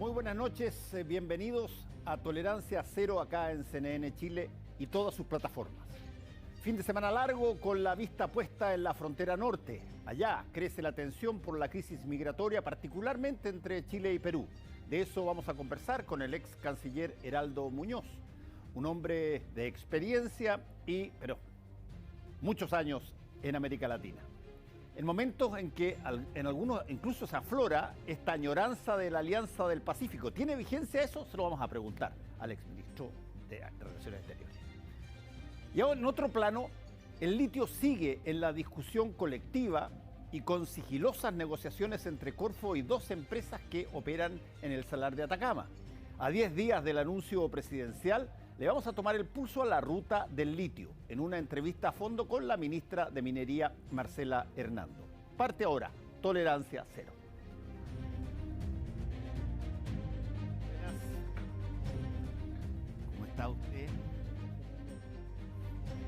Muy buenas noches, bienvenidos a Tolerancia Cero acá en CNN Chile y todas sus plataformas. Fin de semana largo con la vista puesta en la frontera norte. Allá crece la tensión por la crisis migratoria, particularmente entre Chile y Perú. De eso vamos a conversar con el ex canciller Heraldo Muñoz, un hombre de experiencia pero muchos años en América Latina. En momentos en que en algunos incluso se aflora esta añoranza de la Alianza del Pacífico. ¿Tiene vigencia eso? Se lo vamos a preguntar al exministro de Relaciones Exteriores. Y ahora, en otro plano, el litio sigue en la discusión colectiva y con sigilosas negociaciones entre Corfo y dos empresas que operan en el Salar de Atacama. A 10 días del anuncio presidencial, le vamos a tomar el pulso a la ruta del litio en una entrevista a fondo con la ministra de Minería, Marcela Hernando. Parte ahora, Tolerancia Cero. ¿Cómo está usted?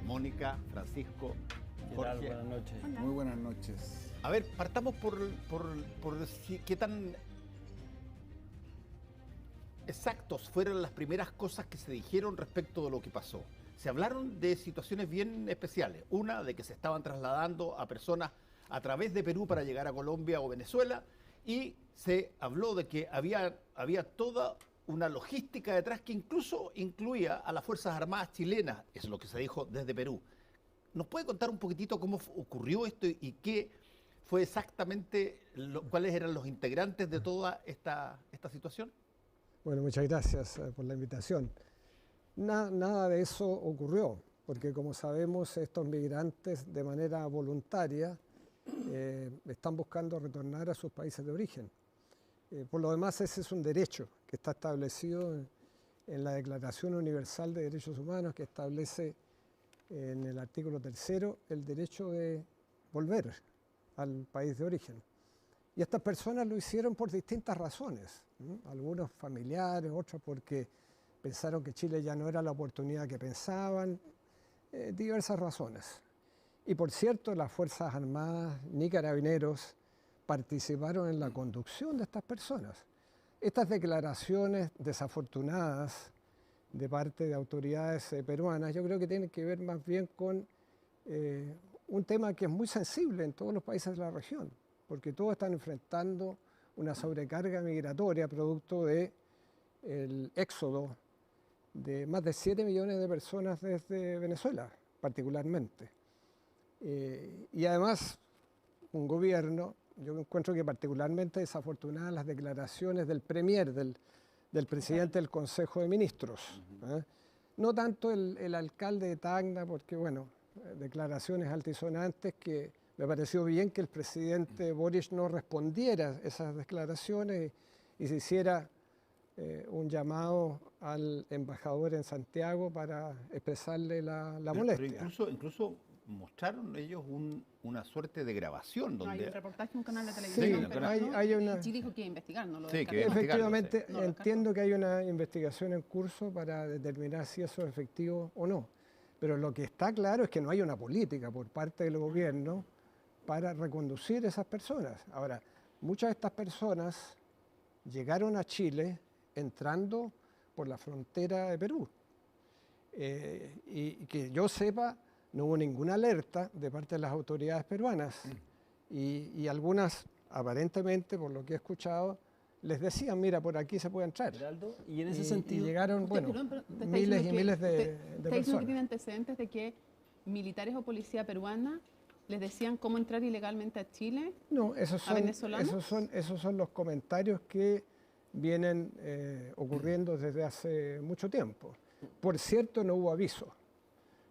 Mónica, Francisco, Jorge. Buenas noches. Hola. Muy buenas noches. A ver, partamos por decir qué tan exactos fueron las primeras cosas que se dijeron respecto de lo que pasó. Se hablaron de situaciones bien especiales. Una, de que se estaban trasladando a personas a través de Perú para llegar a Colombia o Venezuela, y se habló de que había toda una logística detrás que incluso incluía a las Fuerzas Armadas chilenas. Eso es lo que se dijo desde Perú. ¿Nos puede contar un poquitito cómo ocurrió esto y qué fue exactamente, cuáles eran los integrantes de toda esta situación? Bueno, muchas gracias por la invitación. Nada de eso ocurrió, porque como sabemos, estos migrantes de manera voluntaria están buscando retornar a sus países de origen. Por lo demás, ese es un derecho que está establecido en la Declaración Universal de Derechos Humanos, que establece en el artículo 3 el derecho de volver al país de origen. Y estas personas lo hicieron por distintas razones, ¿no? Algunos familiares, otros porque pensaron que Chile ya no era la oportunidad que pensaban, diversas razones. Y por cierto, las Fuerzas Armadas ni Carabineros participaron en la conducción de estas personas. Estas declaraciones desafortunadas de parte de autoridades peruanas, yo creo que tienen que ver más bien con un tema que es muy sensible en todos los países de la región, porque todos están enfrentando una sobrecarga migratoria producto del éxodo de más de 7 millones de personas desde Venezuela, particularmente. Y además, un gobierno, yo encuentro que particularmente desafortunadas las declaraciones del premier, del presidente del Consejo de Ministros. No tanto el alcalde de Tacna, porque, bueno, declaraciones altisonantes que me pareció bien que el presidente Boric no respondiera a esas declaraciones y se hiciera un llamado al embajador en Santiago para expresarle la molestia. Pero incluso mostraron ellos una suerte de grabación donde... Hay un reportaje en un canal de televisión, Sí, pero hay una... y Chile dijo que iba a investigar, no lo Sí, descartó. que Efectivamente, No lo entiendo que hay una investigación en curso para determinar si eso es efectivo o no. Pero lo que está claro es que no hay una política por parte del gobierno para reconducir a esas personas. Ahora, muchas de estas personas llegaron a Chile entrando por la frontera de Perú. Y que yo sepa, no hubo ninguna alerta de parte de las autoridades peruanas. Y algunas, aparentemente, por lo que he escuchado, les decían, mira, por aquí se puede entrar. Heraldo, y en ese sentido... Y llegaron, bueno, Perdón, te está miles diciendo y miles de Está diciendo que personas. tiene antecedentes de que militares o policía peruana les decían cómo entrar ilegalmente a Chile. No, esos son los comentarios que vienen ocurriendo desde hace mucho tiempo. Por cierto, no hubo aviso,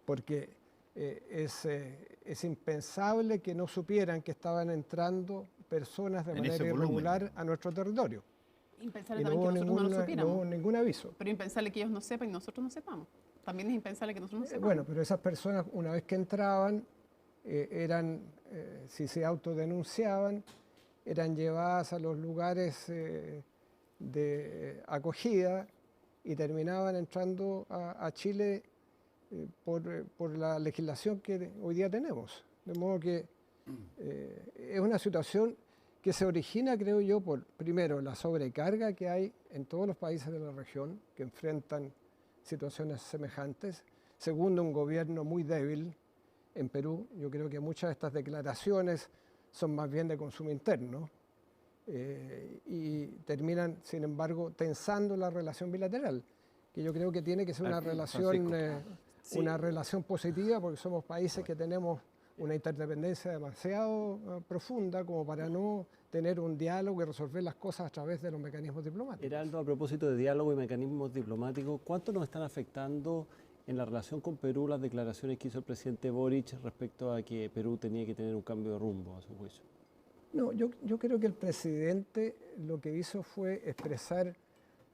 porque es impensable que no supieran que estaban entrando personas de manera irregular a nuestro territorio. Impensable Y no también hubo, que nosotros no lo supiéramos. no hubo ningún aviso. Pero impensable que ellos no sepan y nosotros no sepamos. También es impensable que nosotros no sepamos. Bueno, pero esas personas, una vez que entraban, si se autodenunciaban, eran llevadas a los lugares de acogida y terminaban entrando a Chile por la legislación que hoy día tenemos. De modo que es una situación que se origina, creo yo, por, primero, la sobrecarga que hay en todos los países de la región que enfrentan situaciones semejantes. Segundo, un gobierno muy débil en Perú. Yo creo que muchas de estas declaraciones son más bien de consumo interno y terminan, sin embargo, tensando la relación bilateral, que yo creo que tiene que ser una relación positiva, porque somos países que tenemos una interdependencia demasiado profunda como para no tener un diálogo y resolver las cosas a través de los mecanismos diplomáticos. Heraldo, a propósito de diálogo y mecanismos diplomáticos, ¿cuánto nos están afectando en la relación con Perú las declaraciones que hizo el presidente Boric respecto a que Perú tenía que tener un cambio de rumbo, a su juicio? No, yo creo que el presidente lo que hizo fue expresar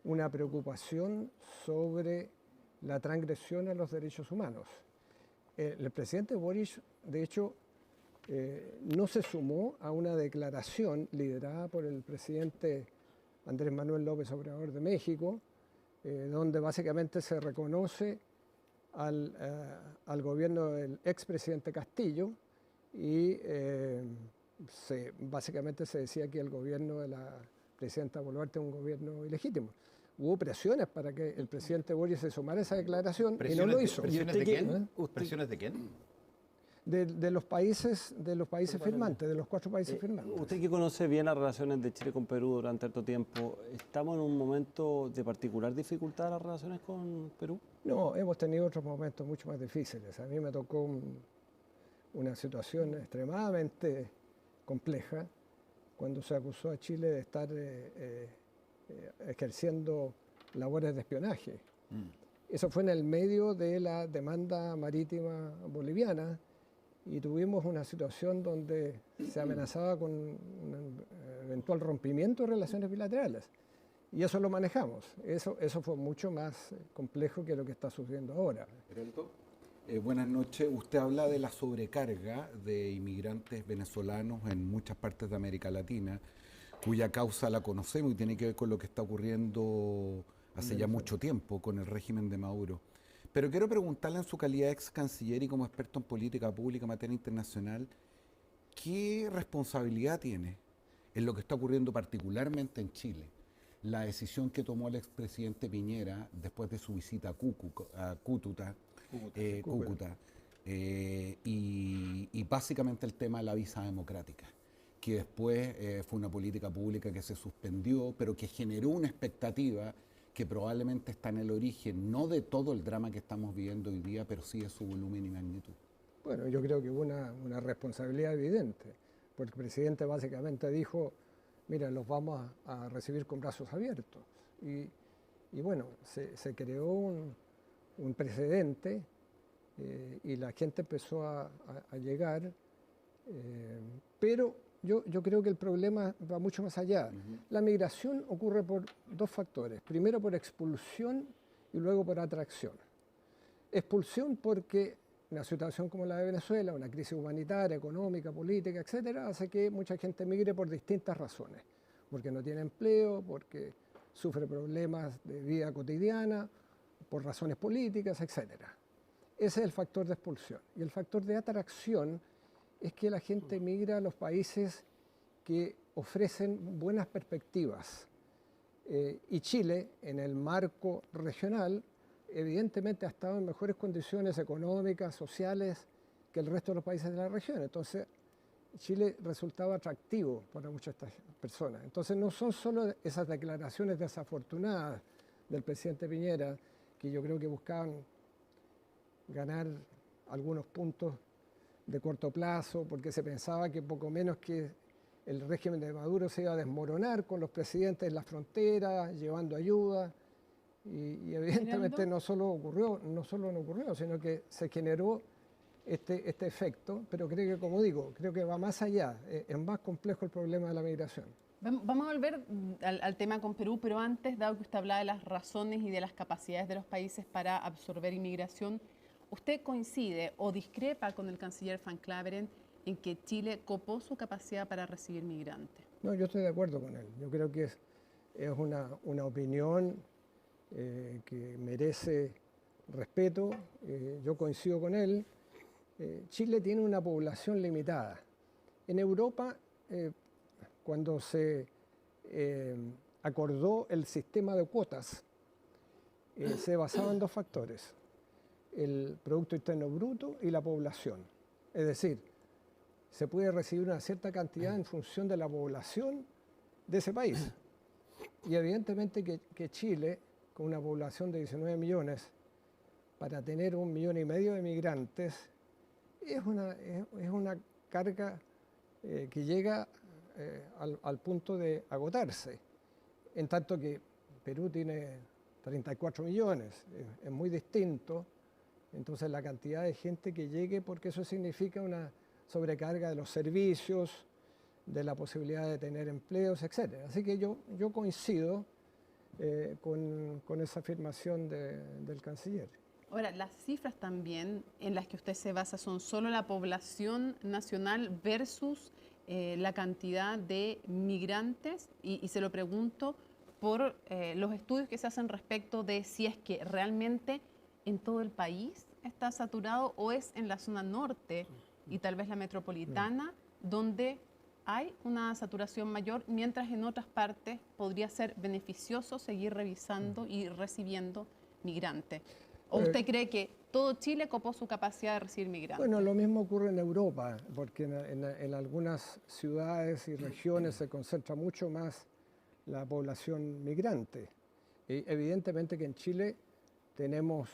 una preocupación sobre la transgresión a los derechos humanos. El presidente Boric, de hecho, no se sumó a una declaración liderada por el presidente Andrés Manuel López Obrador de México, donde básicamente se reconoce al gobierno del expresidente Castillo y básicamente se decía que el gobierno de la presidenta Boluarte es un gobierno ilegítimo. Hubo presiones para que el presidente Boric se sumara a esa declaración y no lo hizo. ¿Presiones de quién? ¿Presiones de quién? De los países firmantes, de los 4 países firmantes. Usted que conoce bien las relaciones de Chile con Perú durante harto tiempo, ¿estamos en un momento de particular dificultad en las relaciones con Perú? No, hemos tenido otros momentos mucho más difíciles. A mí me tocó una situación extremadamente compleja cuando se acusó a Chile de estar ejerciendo labores de espionaje. Eso fue en el medio de la demanda marítima boliviana y tuvimos una situación donde se amenazaba con un eventual rompimiento de relaciones bilaterales. Y eso lo manejamos. Eso fue mucho más complejo que lo que está sucediendo ahora. Heraldo, buenas noches. Usted habla de la sobrecarga de inmigrantes venezolanos en muchas partes de América Latina, cuya causa la conocemos y tiene que ver con lo que está ocurriendo hace ya mucho tiempo con el régimen de Maduro. Pero quiero preguntarle en su calidad de ex canciller y como experto en política pública en materia internacional, ¿qué responsabilidad tiene en lo que está ocurriendo particularmente en Chile? La decisión que tomó el expresidente Piñera después de su visita a Cúcuta, y básicamente el tema de la visa democrática, que después fue una política pública que se suspendió, pero que generó una expectativa que probablemente está en el origen, no de todo el drama que estamos viviendo hoy día, pero sí de su volumen y magnitud. Bueno, yo creo que hubo una responsabilidad evidente, porque el presidente básicamente dijo, mira, los vamos a recibir con brazos abiertos. Y bueno, se creó un precedente y la gente empezó a llegar, pero yo creo que el problema va mucho más allá. La migración ocurre por 2 factores. Primero por expulsión y luego por atracción. Expulsión porque una situación como la de Venezuela, una crisis humanitaria, económica, política, etcétera, hace que mucha gente migre por distintas razones. Porque no tiene empleo, porque sufre problemas de vida cotidiana, por razones políticas, etcétera. Ese es el factor de expulsión. Y el factor de atracción es que la gente migra a los países que ofrecen buenas perspectivas. Y Chile, en el marco regional, evidentemente ha estado en mejores condiciones económicas, sociales, que el resto de los países de la región. Entonces, Chile resultaba atractivo para muchas de estas personas. Entonces, no son solo esas declaraciones desafortunadas del presidente Piñera, que yo creo que buscaban ganar algunos puntos de corto plazo, porque se pensaba que poco menos que el régimen de Maduro se iba a desmoronar con los presidentes en la frontera, llevando ayuda, y evidentemente no solo no ocurrió, sino que se generó este efecto, pero creo que, como digo, creo que va más allá, es más complejo el problema de la migración. Vamos a volver al tema con Perú, pero antes, dado que usted hablaba de las razones y de las capacidades de los países para absorber inmigración, ¿usted coincide o discrepa con el canciller Van Claveren en que Chile copó su capacidad para recibir migrantes? No, yo estoy de acuerdo con él. Yo creo que es una opinión que merece respeto. Yo coincido con él. Chile tiene una población limitada. En Europa, cuando se acordó el sistema de cuotas, se basaba en dos factores: el Producto Interno Bruto y la población. Es decir, se puede recibir una cierta cantidad en función de la población de ese país. Y evidentemente que Chile, con una población de 19 millones, para tener 1,5 millones de migrantes, es una carga que llega al punto de agotarse. En tanto que Perú tiene 34 millones, es muy distinto. Entonces la cantidad de gente que llegue, porque eso significa una sobrecarga de los servicios, de la posibilidad de tener empleos, etc. Así que yo coincido con esa afirmación del canciller. Ahora, las cifras también en las que usted se basa son solo la población nacional versus la cantidad de migrantes, y se lo pregunto por los estudios que se hacen respecto de si es que realmente en todo el país está saturado o es en la zona norte y tal vez la metropolitana donde hay una saturación mayor, mientras en otras partes podría ser beneficioso seguir revisando y recibiendo migrantes. ¿O usted cree que todo Chile copó su capacidad de recibir migrantes? Bueno, lo mismo ocurre en Europa, porque en algunas ciudades y regiones se concentra mucho más la población migrante. Y evidentemente que en Chile tenemos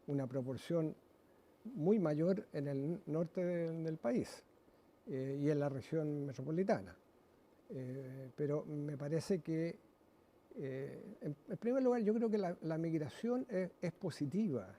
una proporción muy mayor en el norte del país y en la región metropolitana. Pero me parece que, en primer lugar, yo creo que la migración es positiva.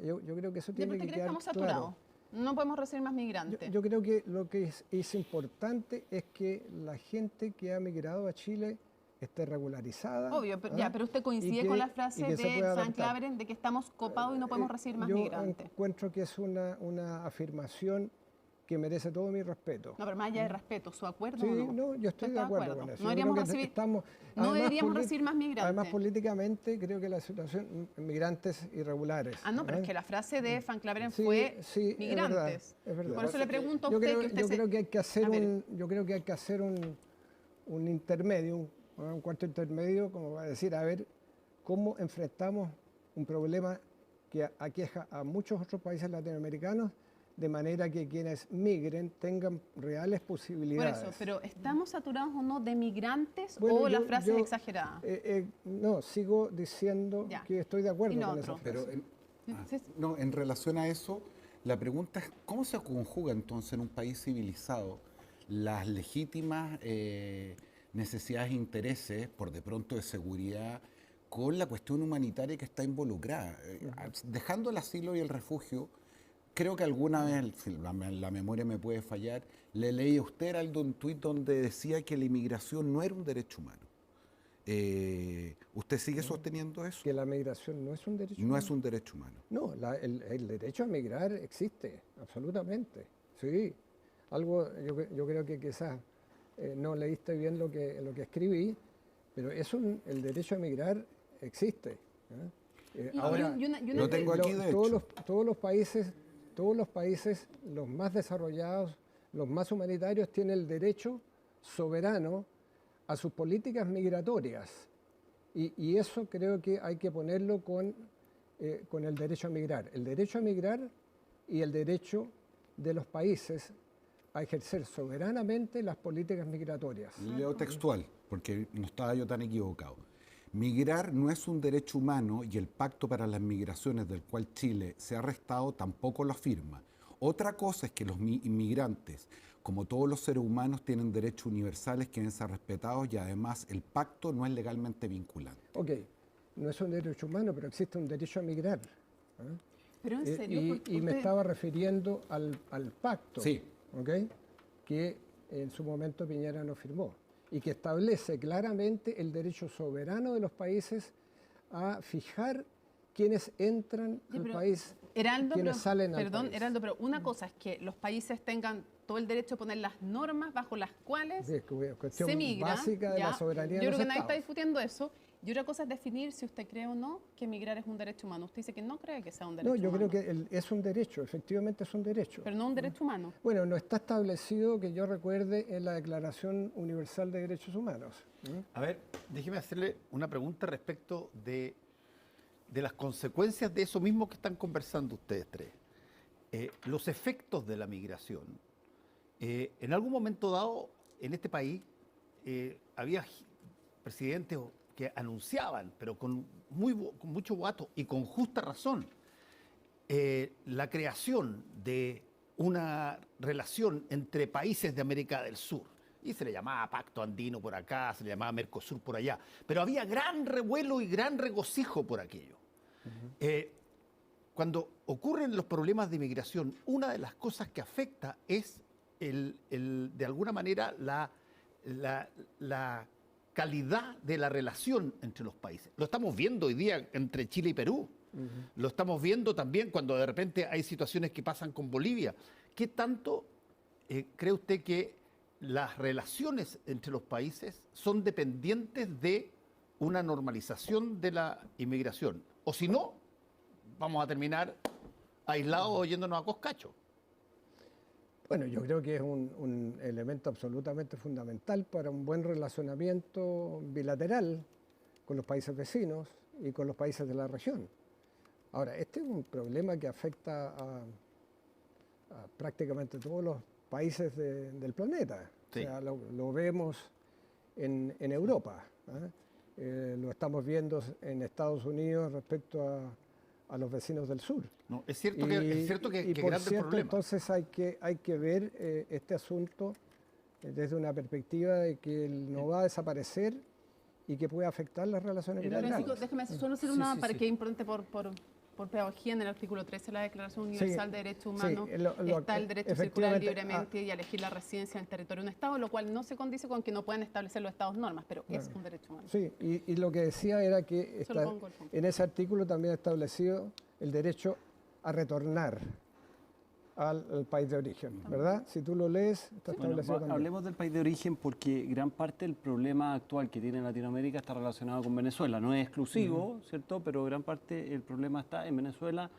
Yo creo que eso tiene que quedar estamos saturados. claro. No podemos recibir más migrantes. Yo creo que lo que es importante es que la gente que ha migrado a Chile esté regularizada. Obvio, pero usted coincide con la frase de Van Claveren de que estamos copados y no podemos recibir más migrantes. Yo encuentro que es una afirmación que merece todo mi respeto. No, pero más allá de respeto, ¿su acuerdo sí, o no? No, yo estoy de acuerdo con eso. No deberíamos recibir más migrantes. Además, políticamente, creo que la situación, migrantes irregulares. No, pero es que la frase de Van Claveren fue migrantes. Es verdad. Por eso le pregunto a usted yo creo que hay que hacer un intermedio, un cuarto intermedio, como va a decir, a ver cómo enfrentamos un problema que aqueja a muchos otros países latinoamericanos, de manera que quienes migren tengan reales posibilidades. Por eso, pero ¿estamos saturados o no de migrantes o la frase es exagerada? No, sigo diciendo que estoy de acuerdo con esa frase. Pero en relación a eso, la pregunta es, ¿cómo se conjuga entonces en un país civilizado las legítimas necesidades e intereses, por de pronto de seguridad, con la cuestión humanitaria que está involucrada? Dejando el asilo y el refugio, creo que alguna vez, si la memoria me puede fallar, le leí a usted un tuit donde decía que la inmigración no era un derecho humano. ¿Usted sigue sosteniendo eso? Que la migración no es un derecho humano. No es un derecho humano. No, el derecho a migrar existe, absolutamente. Sí. Yo creo que quizás no leíste bien lo que escribí, pero el derecho a migrar existe. Ahora, lo tengo aquí de hecho. Todos los países, los más desarrollados, los más humanitarios, tienen el derecho soberano a sus políticas migratorias. Y eso creo que hay que ponerlo con el derecho a migrar. El derecho a migrar y el derecho de los países a ejercer soberanamente las políticas migratorias. Leo textual, porque no estaba yo tan equivocado. Migrar no es un derecho humano y el Pacto para las Migraciones del cual Chile se ha restado tampoco lo afirma. Otra cosa es que los inmigrantes, como todos los seres humanos, tienen derechos universales que deben ser respetados y además el pacto no es legalmente vinculante. Ok, no es un derecho humano, pero existe un derecho a migrar. Pero en serio, y me estaba refiriendo al pacto, sí, que en su momento Piñera no firmó, y que establece claramente el derecho soberano de los países a fijar quienes entran al país, quienes salen al país. Heraldo, pero una cosa es que los países tengan todo el derecho a poner las normas bajo las cuales Sí, es cuestión se migra. básica de ¿ya? la soberanía de Yo los creo que nadie está estados. discutiendo eso. Y otra cosa es definir si usted cree o no que migrar es un derecho humano. Usted dice que no cree que sea un derecho No, yo humano. creo que es un derecho, efectivamente es un derecho. Pero no un derecho humano. Bueno, no está establecido que yo recuerde en la Declaración Universal de Derechos Humanos. A ver, déjeme hacerle una pregunta respecto de las consecuencias de eso mismo que están conversando ustedes tres. Los efectos de la migración. En algún momento dado, en este país, había presidentes que anunciaban, pero con mucho boato y con justa razón, la creación de una relación entre países de América del Sur. Y se le llamaba Pacto Andino por acá, se le llamaba Mercosur por allá. Pero había gran revuelo y gran regocijo por aquello. Cuando ocurren los problemas de inmigración, una de las cosas que afecta es, de alguna manera, la calidad de la relación entre los países. Lo estamos viendo hoy día entre Chile y Perú. Lo estamos viendo también cuando de repente hay situaciones que pasan con Bolivia. ¿Qué tanto cree usted que las relaciones entre los países son dependientes de una normalización de la inmigración? O si no, vamos a terminar aislados yéndonos a Coscacho. Bueno, yo creo que es un elemento absolutamente fundamental para un buen relacionamiento bilateral con los países vecinos y con los países de la región. Ahora, este es un problema que afecta a prácticamente todos los países del planeta. Sí. O sea, lo vemos en Europa, lo estamos viendo en Estados Unidos respecto a los vecinos del sur. No, es cierto que por grande cierto, problema. entonces hay que ver este asunto desde una perspectiva de que él no va a desaparecer y que puede afectar las relaciones bilaterales. Francisco, déjeme solo hacer una para que importante por pedagogía en el artículo 13 de la Declaración Universal de Derechos Humanos está el derecho a circular libremente y a elegir la residencia en el territorio de un Estado, lo cual no se condice con que no puedan establecer los Estados normas, pero es un derecho humano. Sí, y lo que decía era que en ese artículo también establecido el derecho a retornar al país de origen, ¿verdad? Si tú lo lees, está establecido también. Hablemos del país de origen porque gran parte del problema actual que tiene Latinoamérica está relacionado con Venezuela. No es exclusivo, ¿cierto? Pero gran parte del problema está en Venezuela,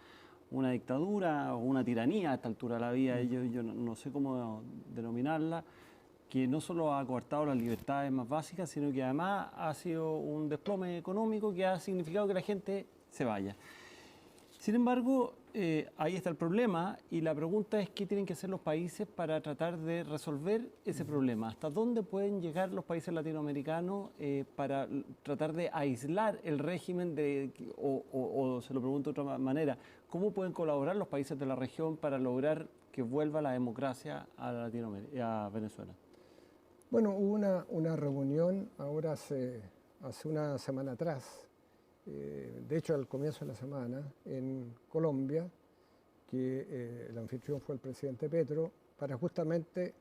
una dictadura o una tiranía a esta altura de la vida, yo no sé cómo denominarla, que no solo ha coartado las libertades más básicas, sino que además ha sido un desplome económico que ha significado que la gente se vaya. Sin embargo, ahí está el problema y la pregunta es qué tienen que hacer los países para tratar de resolver ese problema. ¿Hasta dónde pueden llegar los países latinoamericanos para tratar de aislar el régimen o se lo pregunto de otra manera, cómo pueden colaborar los países de la región para lograr que vuelva la democracia a Venezuela? Bueno, hubo una reunión ahora hace una semana atrás, de hecho al comienzo de la semana, en Colombia, que el anfitrión fue el presidente Petro, para justamente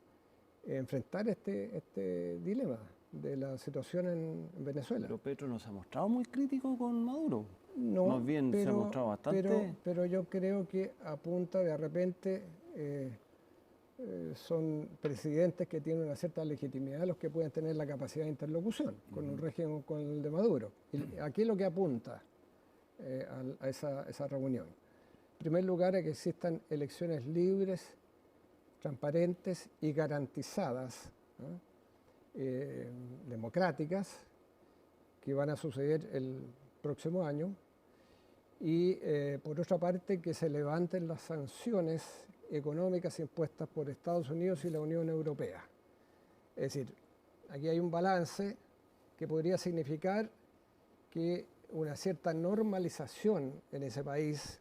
enfrentar este dilema de la situación en Venezuela. Pero Petro no se ha mostrado muy crítico con Maduro. No, más bien se ha mostrado bastante. Pero yo creo que apunta de repente, son presidentes que tienen una cierta legitimidad los que pueden tener la capacidad de interlocución con un régimen como el de Maduro. Y aquí lo que apunta a esa reunión. En primer lugar, a que existan elecciones libres, transparentes y garantizadas, democráticas, que van a suceder el próximo año. Y por otra parte, que se levanten las sanciones económicas impuestas por Estados Unidos y la Unión Europea. Es decir, aquí hay un balance que podría significar que una cierta normalización en ese país,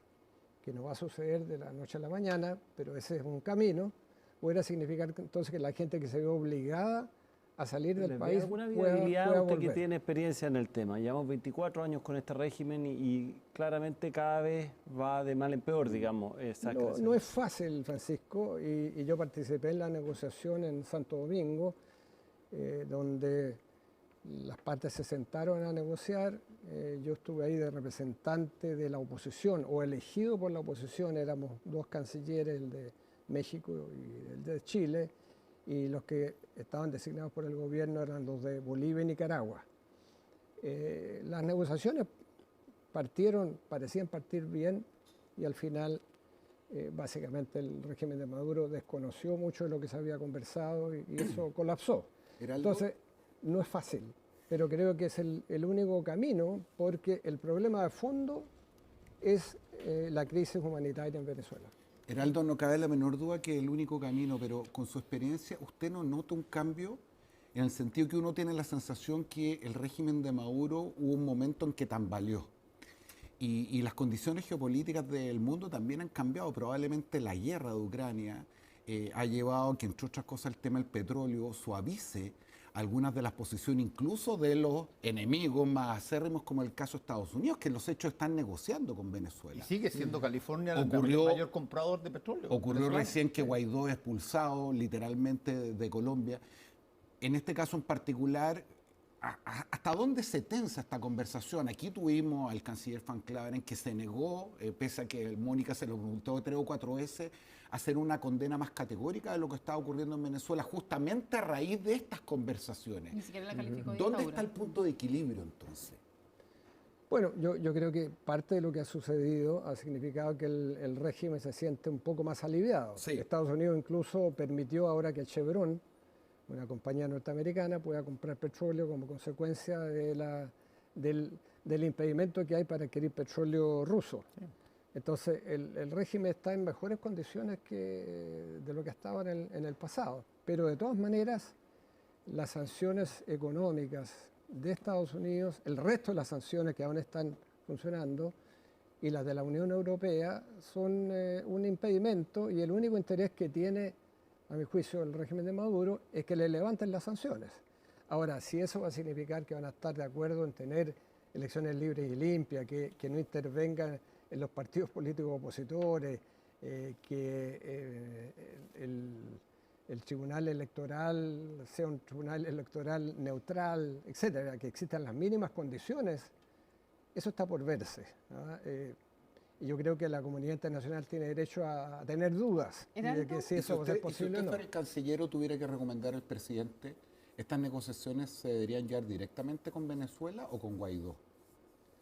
que no va a suceder de la noche a la mañana, pero ese es un camino, podría significar entonces que la gente que se ve obligada a salir del país alguna pueda viabilidad usted volver. que tiene experiencia en el tema. Llevamos 24 años con este régimen y claramente cada vez va de mal en peor, digamos. No es fácil, Francisco, y yo participé en la negociación en Santo Domingo, donde las partes se sentaron a negociar. Yo estuve ahí de representante de la oposición, o elegido por la oposición, éramos dos cancilleres, el de México y el de Chile, y los que estaban designados por el gobierno eran los de Bolivia y Nicaragua. Las negociaciones parecían partir bien, y al final básicamente el régimen de Maduro desconoció mucho de lo que se había conversado y eso colapsó. Entonces, no es fácil, pero creo que es el único camino, porque el problema de fondo es la crisis humanitaria en Venezuela. Heraldo, no cabe la menor duda que es el único camino, pero con su experiencia, ¿usted no nota un cambio en el sentido que uno tiene la sensación que el régimen de Maduro hubo un momento en que tambaleó? Y las condiciones geopolíticas del mundo también han cambiado. Probablemente la guerra de Ucrania ha llevado a que, entre otras cosas, el tema del petróleo suavice algunas de las posiciones, incluso de los enemigos más acérrimos, como el caso de Estados Unidos, que en los hechos están negociando con Venezuela. Y sigue siendo California el mayor comprador de petróleo. Ocurrió recién que Guaidó es expulsado literalmente de Colombia. En este caso en particular, ¿hasta dónde se tensa esta conversación? Aquí tuvimos al canciller Van Claveren que se negó, pese a que Mónica se lo preguntó 3 o 4 veces, a hacer una condena más categórica de lo que estaba ocurriendo en Venezuela, justamente a raíz de estas conversaciones. Ni siquiera la calificó de ¿Dónde dictadura. está el punto de equilibrio entonces? Bueno, yo creo que parte de lo que ha sucedido ha significado que el régimen se siente un poco más aliviado. Sí. Estados Unidos incluso permitió ahora que Chevron, una compañía norteamericana, pueda comprar petróleo como consecuencia del impedimento que hay para adquirir petróleo ruso. Sí. Entonces, el régimen está en mejores condiciones de lo que estaba en el pasado. Pero de todas maneras, las sanciones económicas de Estados Unidos, el resto de las sanciones que aún están funcionando, y las de la Unión Europea, son un impedimento, y el único interés que tiene, a mi juicio, el régimen de Maduro es que le levanten las sanciones. Ahora, si eso va a significar que van a estar de acuerdo en tener elecciones libres y limpias, que no intervengan en los partidos políticos opositores, que el tribunal electoral sea un tribunal electoral neutral, etcétera, que existan las mínimas condiciones, eso está por verse, ¿no? Y yo creo que la comunidad internacional tiene derecho a tener dudas de que si eso va a ser posible o no. Si usted fuera el canciller o tuviera que recomendar al presidente, ¿estas negociaciones se deberían llevar directamente con Venezuela o con Guaidó?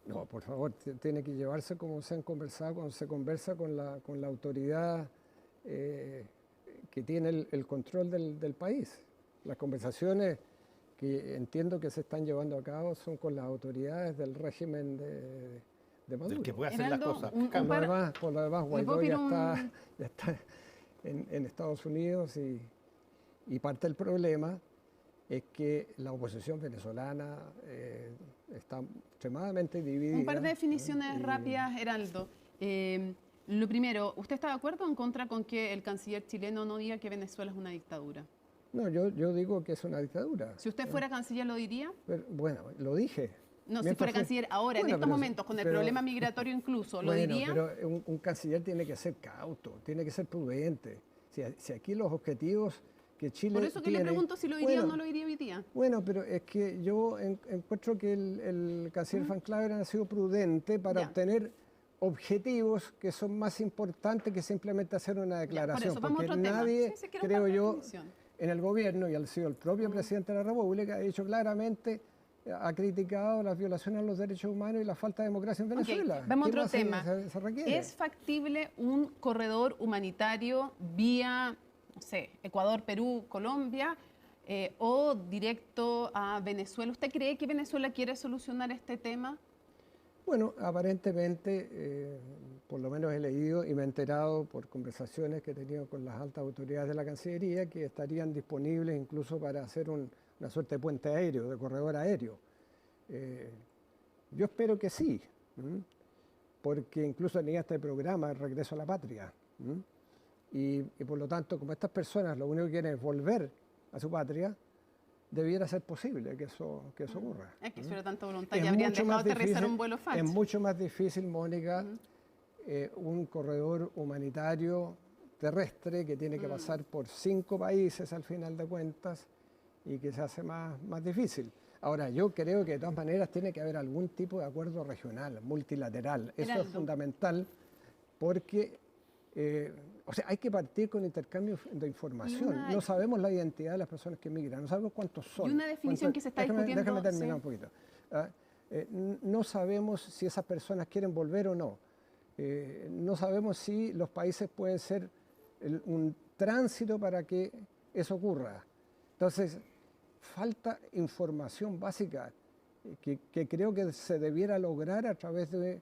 No, por favor, tiene que llevarse como se han conversado, cuando se conversa con la autoridad que tiene el control del país. Las conversaciones que entiendo que se están llevando a cabo son con las autoridades del régimen de Maduro. Del que puede hacer las cosas. Por lo demás, Guaidó ya está en Estados Unidos, y parte del problema es que la oposición venezolana está extremadamente dividida. Un par de definiciones rápidas, Heraldo. Lo primero, ¿usted está de acuerdo o en contra con que el canciller chileno no diga que Venezuela es una dictadura? No, yo digo que es una dictadura. Si usted fuera canciller, ¿lo diría? Pero, bueno, lo dije. No, si fuera canciller ahora, en estos momentos, con el problema migratorio incluso, ¿lo diría? Pero un canciller tiene que ser cauto, tiene que ser prudente. Si aquí los objetivos que Chile Por eso que le pregunto si lo diría o no lo diría hoy día. Bueno, pero es que yo encuentro que el canciller Van Claveren ha sido prudente para obtener objetivos que son más importantes que simplemente hacer una declaración. Ya, porque nadie, creo yo, en el gobierno, y ha sido el propio presidente de la República, ha dicho claramente, ha criticado las violaciones a los derechos humanos y la falta de democracia en Venezuela. Vamos a otro tema. Se requiere? ¿Es factible un corredor humanitario vía, no sé, Ecuador, Perú, Colombia, o directo a Venezuela? ¿Usted cree que Venezuela quiere solucionar este tema? Bueno, aparentemente, por lo menos he leído y me he enterado por conversaciones que he tenido con las altas autoridades de la Cancillería, que estarían disponibles incluso para hacer una suerte de puente aéreo, de corredor aéreo. Yo espero que sí, porque incluso tenía este programa de Regreso a la Patria. Y por lo tanto, como estas personas lo único que quieren es volver a su patria, debiera ser posible que eso ocurra. Es que si hubiera tanta voluntad, ya habrían dejado aterrizar un vuelo falso. Es mucho más difícil, Mónica, un corredor humanitario terrestre que tiene que pasar por 5 países al final de cuentas y que se hace más difícil. Ahora, yo creo que de todas maneras tiene que haber algún tipo de acuerdo regional, multilateral. Eso es fundamental porque O sea, hay que partir con intercambio de información. No sabemos la identidad de las personas que migran, no sabemos cuántos son. Y una definición que se está discutiendo... Déjame terminar sí. un poquito. No sabemos si esas personas quieren volver o no. No sabemos si los países pueden ser un tránsito para que eso ocurra. Entonces, falta información básica que creo que se debiera lograr a través de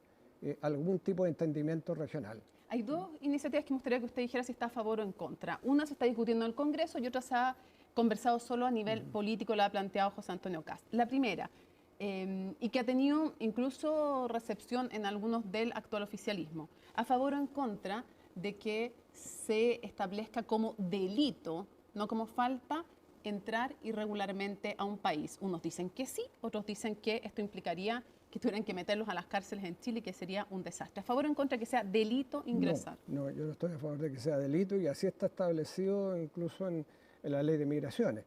algún tipo de entendimiento regional. Hay dos iniciativas que me gustaría que usted dijera si está a favor o en contra. Una se está discutiendo en el Congreso y otra se ha conversado solo a nivel político, la ha planteado José Antonio Kast. La primera, y que ha tenido incluso recepción en algunos del actual oficialismo, a favor o en contra de que se establezca como delito, no como falta, entrar irregularmente a un país. Unos dicen que sí, otros dicen que esto implicaría que tuvieran que meterlos a las cárceles en Chile y que sería un desastre. ¿A favor o en contra de que sea delito ingresar? No, yo no estoy a favor de que sea delito y así está establecido incluso en la ley de migraciones.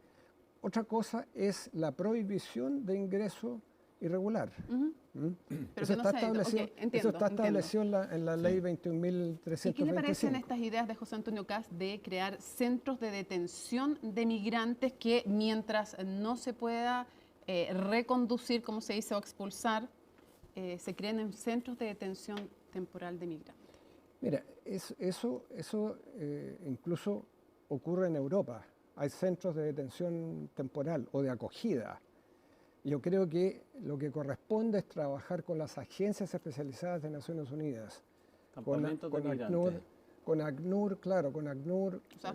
Otra cosa es la prohibición de ingreso irregular. Eso está establecido, en la ley 21.325. ¿Y qué le parecen estas ideas de José Antonio Kast de crear centros de detención de migrantes que mientras no se pueda reconducir, como se dice, o expulsar, se creen en centros de detención temporal de migrantes? Mira, eso incluso ocurre en Europa. Hay centros de detención temporal o de acogida. Yo creo que lo que corresponde es trabajar con las agencias especializadas de Naciones Unidas, con ACNUR,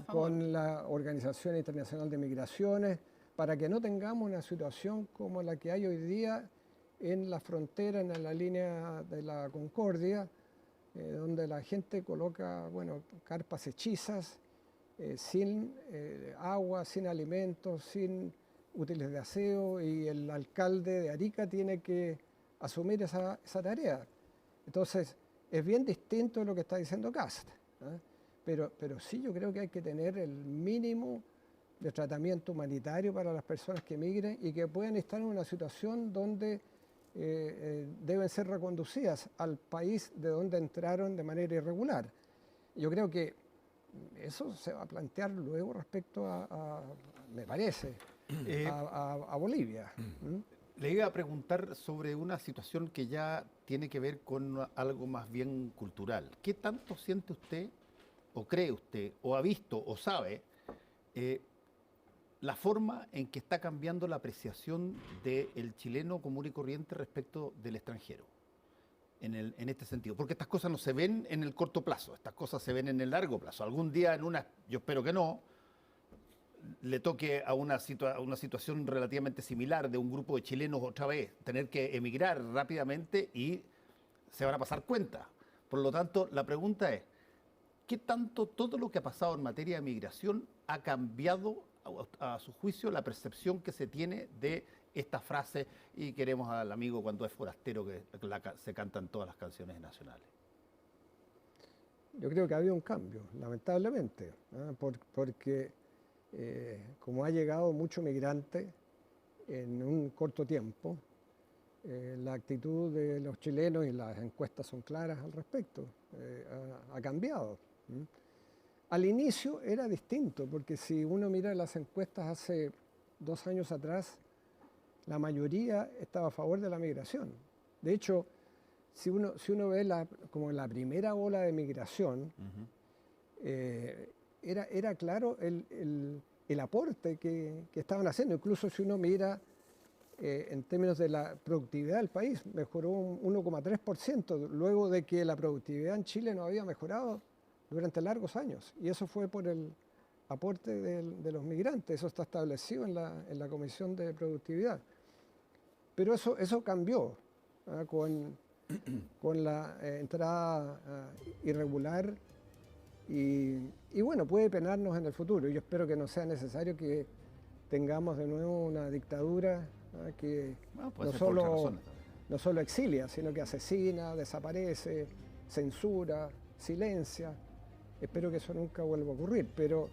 con la Organización Internacional de Migraciones, para que no tengamos una situación como la que hay hoy día en la frontera, en la línea de la Concordia, donde la gente coloca, carpas hechizas, sin agua, sin alimentos, sin útiles de aseo, y el alcalde de Arica tiene que asumir esa tarea. Entonces, es bien distinto de lo que está diciendo Kast, ¿eh? Pero sí, yo creo que hay que tener el mínimo de tratamiento humanitario para las personas que migren y que pueden estar en una situación donde deben ser reconducidas al país de donde entraron de manera irregular. Yo creo que eso se va a plantear luego respecto me parece, a Bolivia. Le iba a preguntar sobre una situación que ya tiene que ver con algo más bien cultural. ¿Qué tanto siente usted, o cree usted, o ha visto, o sabe, la forma en que está cambiando la apreciación del chileno común y corriente respecto del extranjero? En este sentido, porque estas cosas no se ven en el corto plazo, estas cosas se ven en el largo plazo. Algún día, yo espero que no, le toque a una situación relativamente similar de un grupo de chilenos otra vez, tener que emigrar rápidamente y se van a pasar cuenta. Por lo tanto, la pregunta es, ¿qué tanto todo lo que ha pasado en materia de migración ha cambiado, a su juicio, la percepción que se tiene de esta frase, y queremos al amigo cuando es forastero, que se cantan todas las canciones nacionales? Yo creo que ha habido un cambio, lamentablemente, ¿eh? Porque como ha llegado mucho migrante en un corto tiempo, la actitud de los chilenos, y las encuestas son claras al respecto, ha cambiado. Al inicio era distinto, porque si uno mira las encuestas hace 2 años atrás, la mayoría estaba a favor de la migración. De hecho, si uno ve como la primera ola de migración, era claro el aporte que estaban haciendo. Incluso si uno mira en términos de la productividad del país, mejoró un 1,3%, luego de que la productividad en Chile no había mejorado durante largos años. Y eso fue por el aporte de los migrantes. Eso está establecido en la Comisión de Productividad. Pero eso cambió con la entrada irregular y bueno, puede penarnos en el futuro. Yo espero que no sea necesario que tengamos de nuevo una dictadura que no solo exilia, sino que asesina, desaparece, censura, silencia. Espero que eso nunca vuelva a ocurrir, pero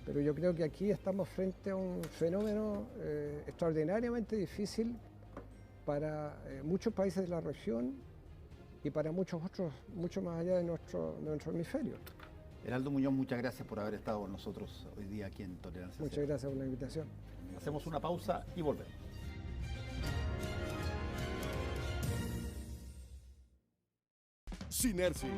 yo creo que aquí estamos frente a un fenómeno extraordinariamente difícil para muchos países de la región y para muchos otros, mucho más allá de nuestro hemisferio. Heraldo Muñoz, muchas gracias por haber estado con nosotros hoy día aquí en Tolerancia Muchas Cero. gracias por la invitación. Hacemos una pausa y volvemos. Sinersis.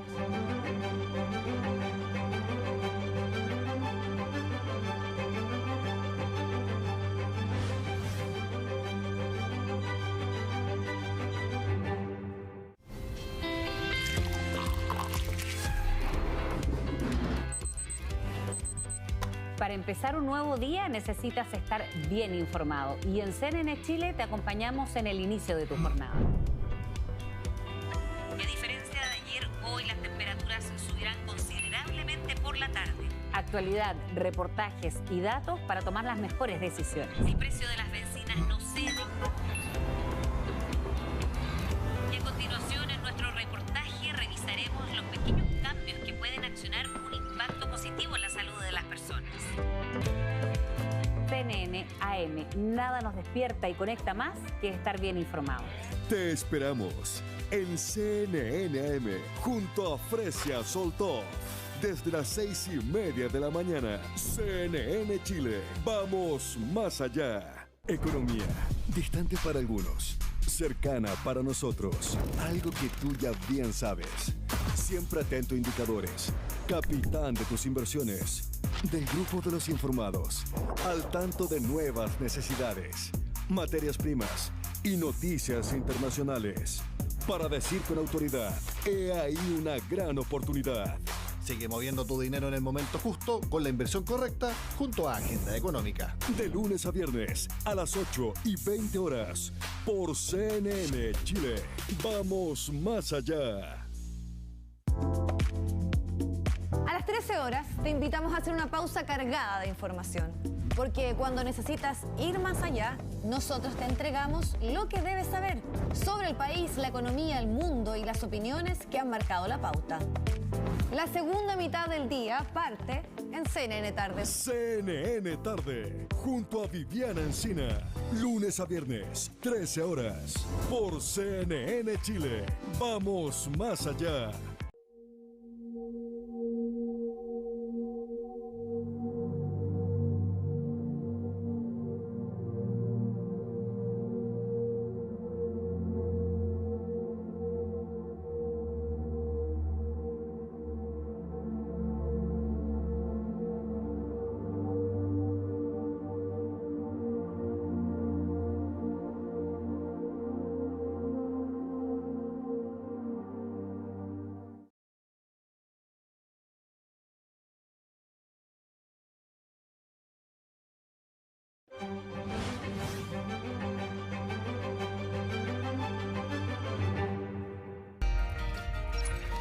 Para empezar un nuevo día necesitas estar bien informado y en CNN Chile te acompañamos en el inicio de tu jornada. A diferencia de ayer, hoy las temperaturas subirán considerablemente por la tarde. Actualidad, reportajes y datos para tomar las mejores decisiones. El precio de las bencinas no cede. Y a continuación, en nuestro reportaje revisaremos los pequeños cambios que pueden accionar un impacto positivo en la salud de las personas. CNN AM, nada nos despierta y conecta más que estar bien informados. Te esperamos en CNN AM junto a Fresia Soltó. Desde las 6:30 de la mañana, CNN Chile. Vamos más allá. Economía, distante para algunos, cercana para nosotros. Algo que tú ya bien sabes. Siempre atento a indicadores. Capitán de tus inversiones. Del grupo de los informados. Al tanto de nuevas necesidades, materias primas y noticias internacionales. Para decir con autoridad, he ahí una gran oportunidad. Sigue moviendo tu dinero en el momento justo, con la inversión correcta, junto a Agenda Económica. De lunes a viernes, a las 8:20 horas, por CNN Chile. Vamos más allá. A las 13 horas te invitamos a hacer una pausa cargada de información, porque cuando necesitas ir más allá, nosotros te entregamos lo que debes saber sobre el país, la economía, el mundo y las opiniones que han marcado la pauta. La segunda mitad del día parte en CNN Tarde. CNN Tarde, junto a Viviana Encina. Lunes a viernes, 13 horas, por CNN Chile. Vamos más allá.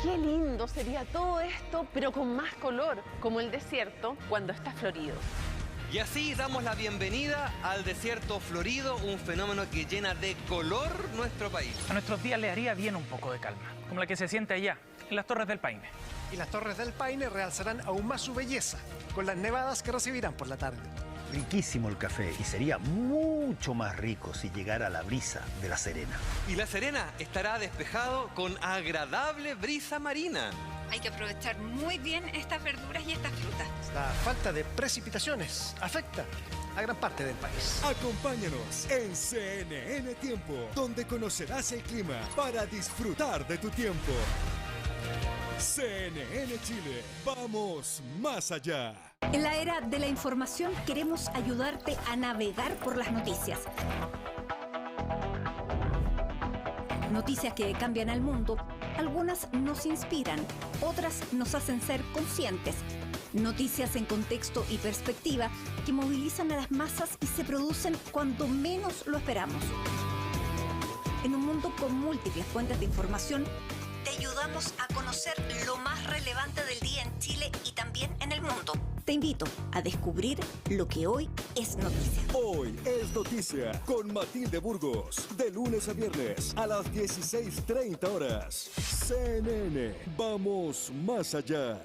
Qué lindo sería todo esto, pero con más color, como el desierto cuando está florido. Y así damos la bienvenida al desierto florido, un fenómeno que llena de color nuestro país. A nuestros días le haría bien un poco de calma, como la que se siente allá, en las Torres del Paine. Y las Torres del Paine realzarán aún más su belleza, con las nevadas que recibirán por la tarde. Riquísimo el café y sería mucho más rico si llegara la brisa de La Serena. Y La Serena estará despejado con agradable brisa marina. Hay que aprovechar muy bien estas verduras y estas frutas. La falta de precipitaciones afecta a gran parte del país. Acompáñanos en CNN Tiempo, donde conocerás el clima para disfrutar de tu tiempo. CNN Chile, vamos más allá. En la era de la información queremos ayudarte a navegar por las noticias. Noticias que cambian al mundo. Algunas nos inspiran, otras nos hacen ser conscientes. Noticias en contexto y perspectiva que movilizan a las masas y se producen cuando menos lo esperamos. En un mundo con múltiples fuentes de información, te ayudamos a conocer lo más relevante del día en Chile y también en el mundo. Te invito a descubrir lo que hoy es noticia. Hoy es noticia con Matilde Burgos, de lunes a viernes a las 16:30 horas. CNN, vamos más allá.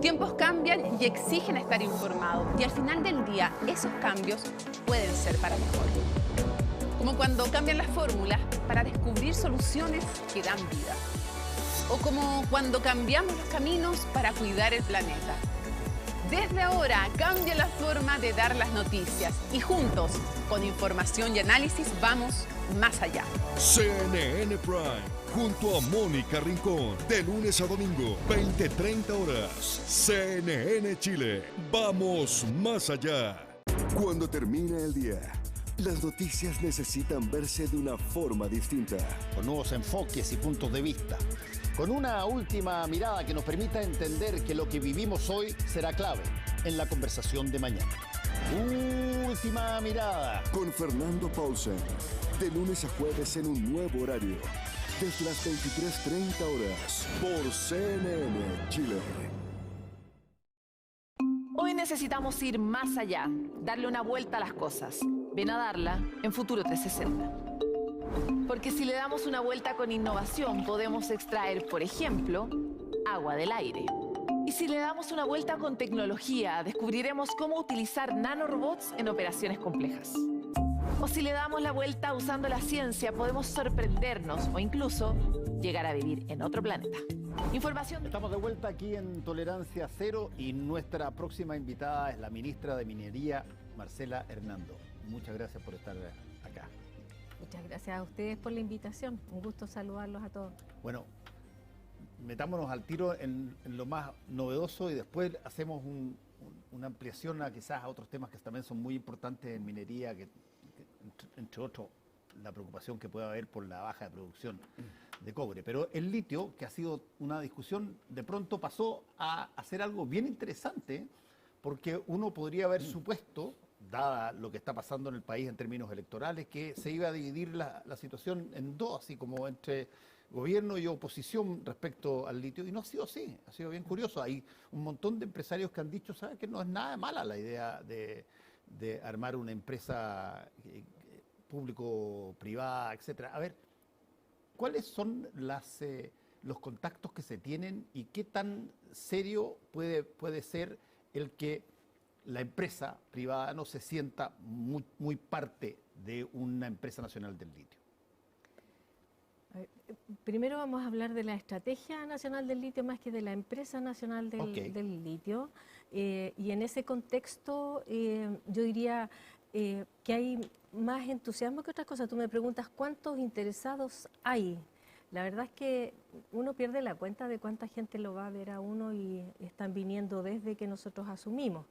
tiempos cambian y exigen estar informados. Y al final del día, esos cambios pueden ser para mejor. Como cuando cambian las fórmulas para descubrir soluciones que dan vida. O como cuando cambiamos los caminos para cuidar el planeta. Desde ahora cambia la forma de dar las noticias y juntos, con información y análisis, vamos más allá. CNN Prime, junto a Mónica Rincón, de lunes a domingo, 20:30 horas. CNN Chile, vamos más allá. Cuando termina el día, las noticias necesitan verse de una forma distinta. Con nuevos enfoques y puntos de vista. Con una última mirada que nos permita entender que lo que vivimos hoy será clave en la conversación de mañana. Última mirada. Con Fernando Paulsen, de lunes a jueves en un nuevo horario. Desde las 23:30 horas, por CNN Chile. Hoy necesitamos ir más allá, darle una vuelta a las cosas. Ven a darla en Futuro 360. Porque si le damos una vuelta con innovación, podemos extraer, por ejemplo, agua del aire. Y si le damos una vuelta con tecnología, descubriremos cómo utilizar nanorobots en operaciones complejas. O si le damos la vuelta usando la ciencia, podemos sorprendernos o incluso llegar a vivir en otro planeta. Información. Estamos de vuelta aquí en Tolerancia Cero y nuestra próxima invitada es la ministra de Minería, Marcela Hernando. Muchas gracias por estar acá. Muchas gracias a ustedes por la invitación. Un gusto saludarlos a todos. Bueno, metámonos al tiro en lo más novedoso y después hacemos una ampliación a quizás a otros temas que también son muy importantes en minería, que entre otros la preocupación que puede haber por la baja de producción de cobre. Pero el litio, que ha sido una discusión, de pronto pasó a hacer algo bien interesante, porque uno podría haber supuesto, dada lo que está pasando en el país en términos electorales, que se iba a dividir la situación en dos, así como entre gobierno y oposición respecto al litio, y no ha sido así, ha sido bien curioso. Hay un montón de empresarios que han dicho, ¿sabes?, que no es nada mala la idea de armar una empresa público-privada, etcétera. A ver, ¿cuáles son los contactos que se tienen y qué tan serio puede ser el que la empresa privada no se sienta muy parte de una empresa nacional del litio? Primero vamos a hablar de la Estrategia Nacional del Litio más que de la Empresa Nacional del Litio. Y en ese contexto yo diría que hay más entusiasmo que otras cosas. Tú me preguntas cuántos interesados hay. La verdad es que uno pierde la cuenta de cuánta gente lo va a ver a uno y están viniendo desde que nosotros asumimos.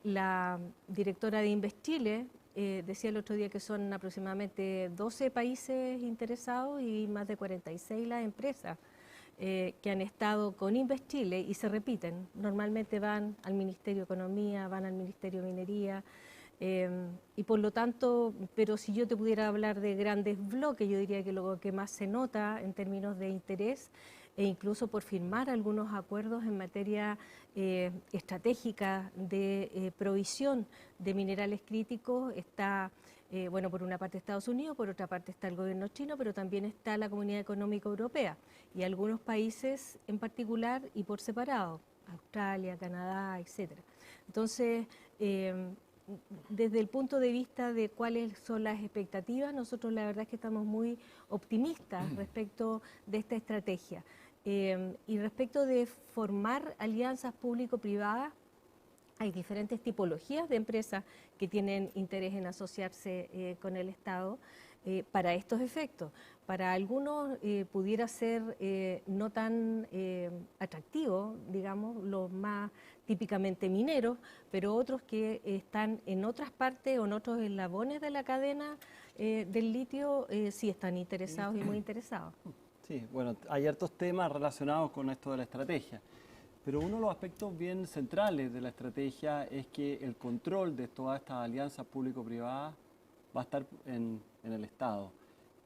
La directora de Investile decía el otro día que son aproximadamente 12 países interesados y más de 46 las empresas que han estado con Investile y se repiten. Normalmente van al Ministerio de Economía, van al Ministerio de Minería y por lo tanto, pero si yo te pudiera hablar de grandes bloques, yo diría que lo que más se nota en términos de interés e incluso por firmar algunos acuerdos en materia estratégica de provisión de minerales críticos está, bueno, por una parte Estados Unidos, por otra parte está el gobierno chino, pero también está la Comunidad Económica Europea y algunos países en particular y por separado, Australia, Canadá, etcétera. Entonces, desde el punto de vista de cuáles son las expectativas, nosotros la verdad es que estamos muy optimistas respecto de esta estrategia. Y respecto de formar alianzas público-privadas, hay diferentes tipologías de empresas que tienen interés en asociarse con el Estado para estos efectos. Para algunos pudiera ser no tan atractivo, digamos, los más típicamente mineros, pero otros que están en otras partes o en otros eslabones de la cadena del litio sí están interesados y muy interesados. Sí, bueno, hay hartos temas relacionados con esto de la estrategia, pero uno de los aspectos bien centrales de la estrategia es que el control de todas estas alianzas público-privadas va a estar en el Estado.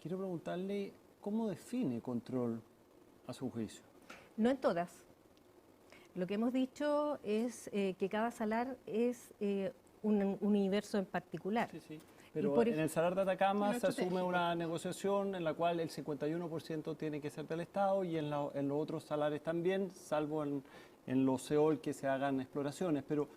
Quiero preguntarle, ¿cómo define control a su juicio? No en todas. Lo que hemos dicho es que cada salar es un universo en particular. Sí, sí. Pero en el salar de Atacama se asume una negociación en la cual el 51% tiene que ser del Estado y en los otros salares también, salvo en en los SEOL que se hagan exploraciones, pero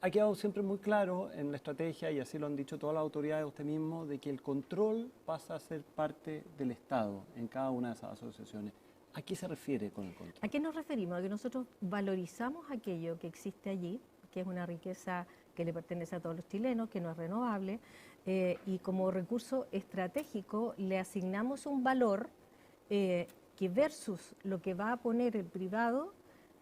ha quedado siempre muy claro en la estrategia, y así lo han dicho todas las autoridades, usted mismo, de que el control pasa a ser parte del Estado en cada una de esas asociaciones. ¿A qué se refiere con el control? ¿A qué nos referimos? A que nosotros valorizamos aquello que existe allí, que es una riqueza que le pertenece a todos los chilenos, que no es renovable, y como recurso estratégico le asignamos un valor que versus lo que va a poner el privado,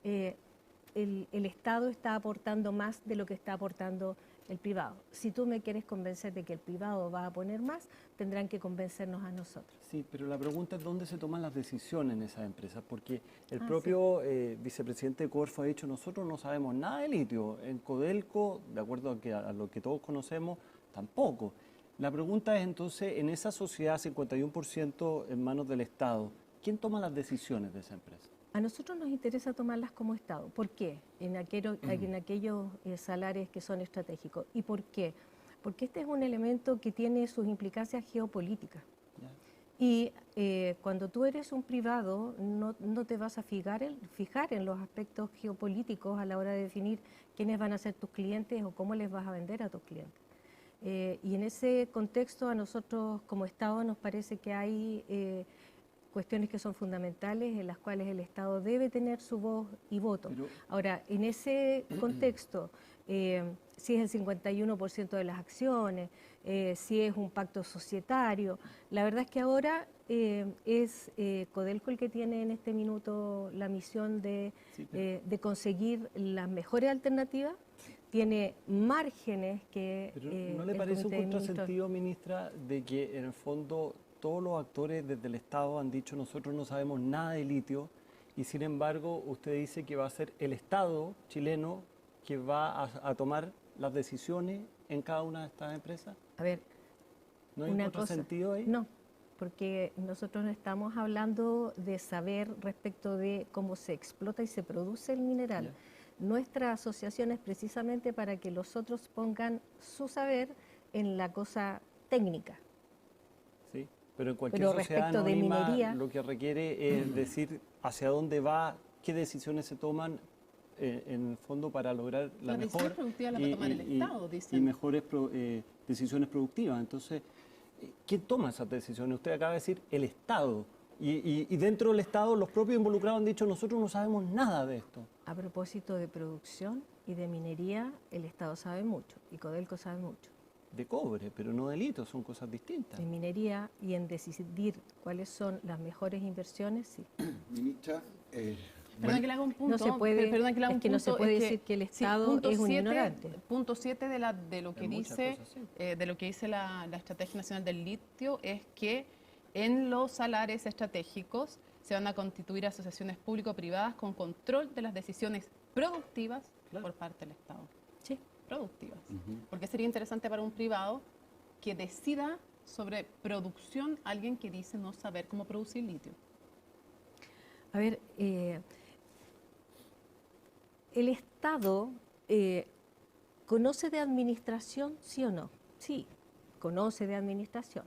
el Estado está aportando más de lo que está aportando el privado. Si tú me quieres convencer de que el privado va a poner más, tendrán que convencernos a nosotros. Sí, pero la pregunta es dónde se toman las decisiones en esas empresas, porque el propio vicepresidente de Corfo ha dicho, nosotros no sabemos nada de litio. En Codelco, de acuerdo a lo que todos conocemos, tampoco. La pregunta es entonces, en esa sociedad 51% en manos del Estado, ¿quién toma las decisiones de esa empresa? A nosotros nos interesa tomarlas como Estado. ¿Por qué? En aquellos salarios que son estratégicos. ¿Y por qué? Porque este es un elemento que tiene sus implicancias geopolíticas. Y cuando tú eres un privado, no te vas a fijar en los aspectos geopolíticos a la hora de definir quiénes van a ser tus clientes o cómo les vas a vender a tus clientes. Y en ese contexto a nosotros como Estado nos parece que hay cuestiones que son fundamentales en las cuales el Estado debe tener su voz y voto. Ahora, en ese contexto, si es el 51% de las acciones, si es un pacto societario, la verdad es que ahora es Codelco el que tiene en este minuto la misión de conseguir las mejores alternativas, tiene márgenes que... Pero ¿no le parece un contrasentido, ministra, de que en el fondo todos los actores desde el Estado han dicho nosotros no sabemos nada de litio y sin embargo usted dice que va a ser el Estado chileno que va a tomar las decisiones en cada una de estas empresas? A ver, ¿no hay un contrasentido ahí? No, porque nosotros no estamos hablando de saber respecto de cómo se explota y se produce el mineral. Nuestra asociación es precisamente para que los otros pongan su saber en la cosa técnica. Sí, pero en cualquier sociedad anónima lo que requiere es decir hacia dónde va, qué decisiones se toman en el fondo para lograr la mejor y mejores decisiones productivas. Entonces, ¿quién toma esas decisiones? Usted acaba de decir el Estado. Y dentro del Estado los propios involucrados han dicho nosotros no sabemos nada de esto. A propósito de producción y de minería, el Estado sabe mucho y Codelco sabe mucho. De cobre, pero no de litio, son cosas distintas. En minería y en decidir cuáles son las mejores inversiones, sí. Ministra, perdón que le haga un punto. No se puede, no se puede decir que el Estado es un ignorante. Punto 7 de lo que dice la Estrategia Nacional del Litio es que en los salares estratégicos se van a constituir asociaciones público-privadas con control de las decisiones productivas por parte del Estado. Sí. Productivas. Porque sería interesante para un privado que decida sobre producción alguien que dice no saber cómo producir litio. A ver, el Estado conoce de administración, ¿sí o no? Sí, conoce de administración.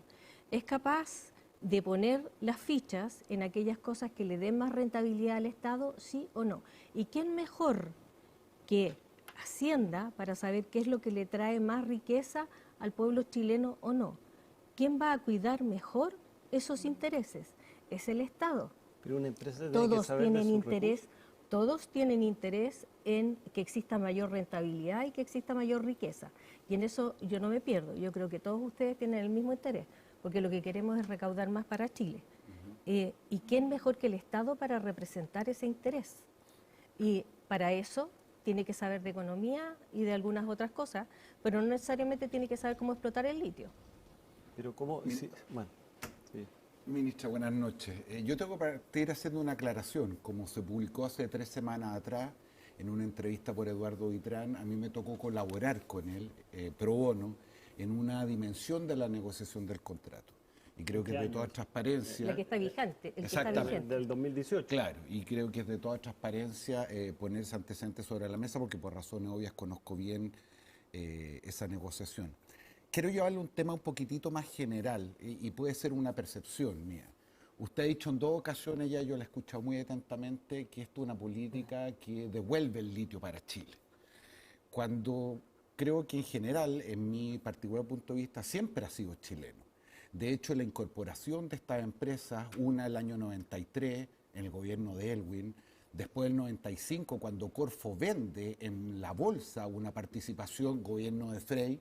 Es capaz de poner las fichas en aquellas cosas que le den más rentabilidad al Estado, sí o no. ¿Y quién mejor que Hacienda para saber qué es lo que le trae más riqueza al pueblo chileno o no? ¿Quién va a cuidar mejor esos intereses? Es el Estado. Pero una empresa tiene todos que saber tienen de sus interés, recursos. todos tienen interés en que exista mayor rentabilidad y que exista mayor riqueza. Y en eso yo no me pierdo. Yo creo que todos ustedes tienen el mismo interés, porque lo que queremos es recaudar más para Chile. ¿Y quién mejor que el Estado para representar ese interés? Y para eso tiene que saber de economía y de algunas otras cosas, pero no necesariamente tiene que saber cómo explotar el litio. Pero cómo... Sí, bueno, sí. Ministra, buenas noches. Yo tengo que partir haciendo una aclaración. Como se publicó hace 3 semanas atrás, en una entrevista por Eduardo Vitrán, a mí me tocó colaborar con él, pro bono, en una dimensión de la negociación del contrato. Y creo que es de toda transparencia... La que está vigente, el exactamente, que está vigente. Del 2018. Claro, y creo que es de toda transparencia poner ese antecedente sobre la mesa, porque por razones obvias conozco bien esa negociación. Quiero llevarle un tema un poquitito más general, y puede ser una percepción mía. Usted ha dicho en 2 ocasiones, ya yo la he escuchado muy atentamente, que esto es una política que devuelve el litio para Chile. Cuando creo que en general, en mi particular punto de vista, siempre ha sido chileno. De hecho, la incorporación de estas empresas, una el año 93, en el gobierno de Elwin, después del 95, cuando Corfo vende en la bolsa una participación, gobierno de Frey.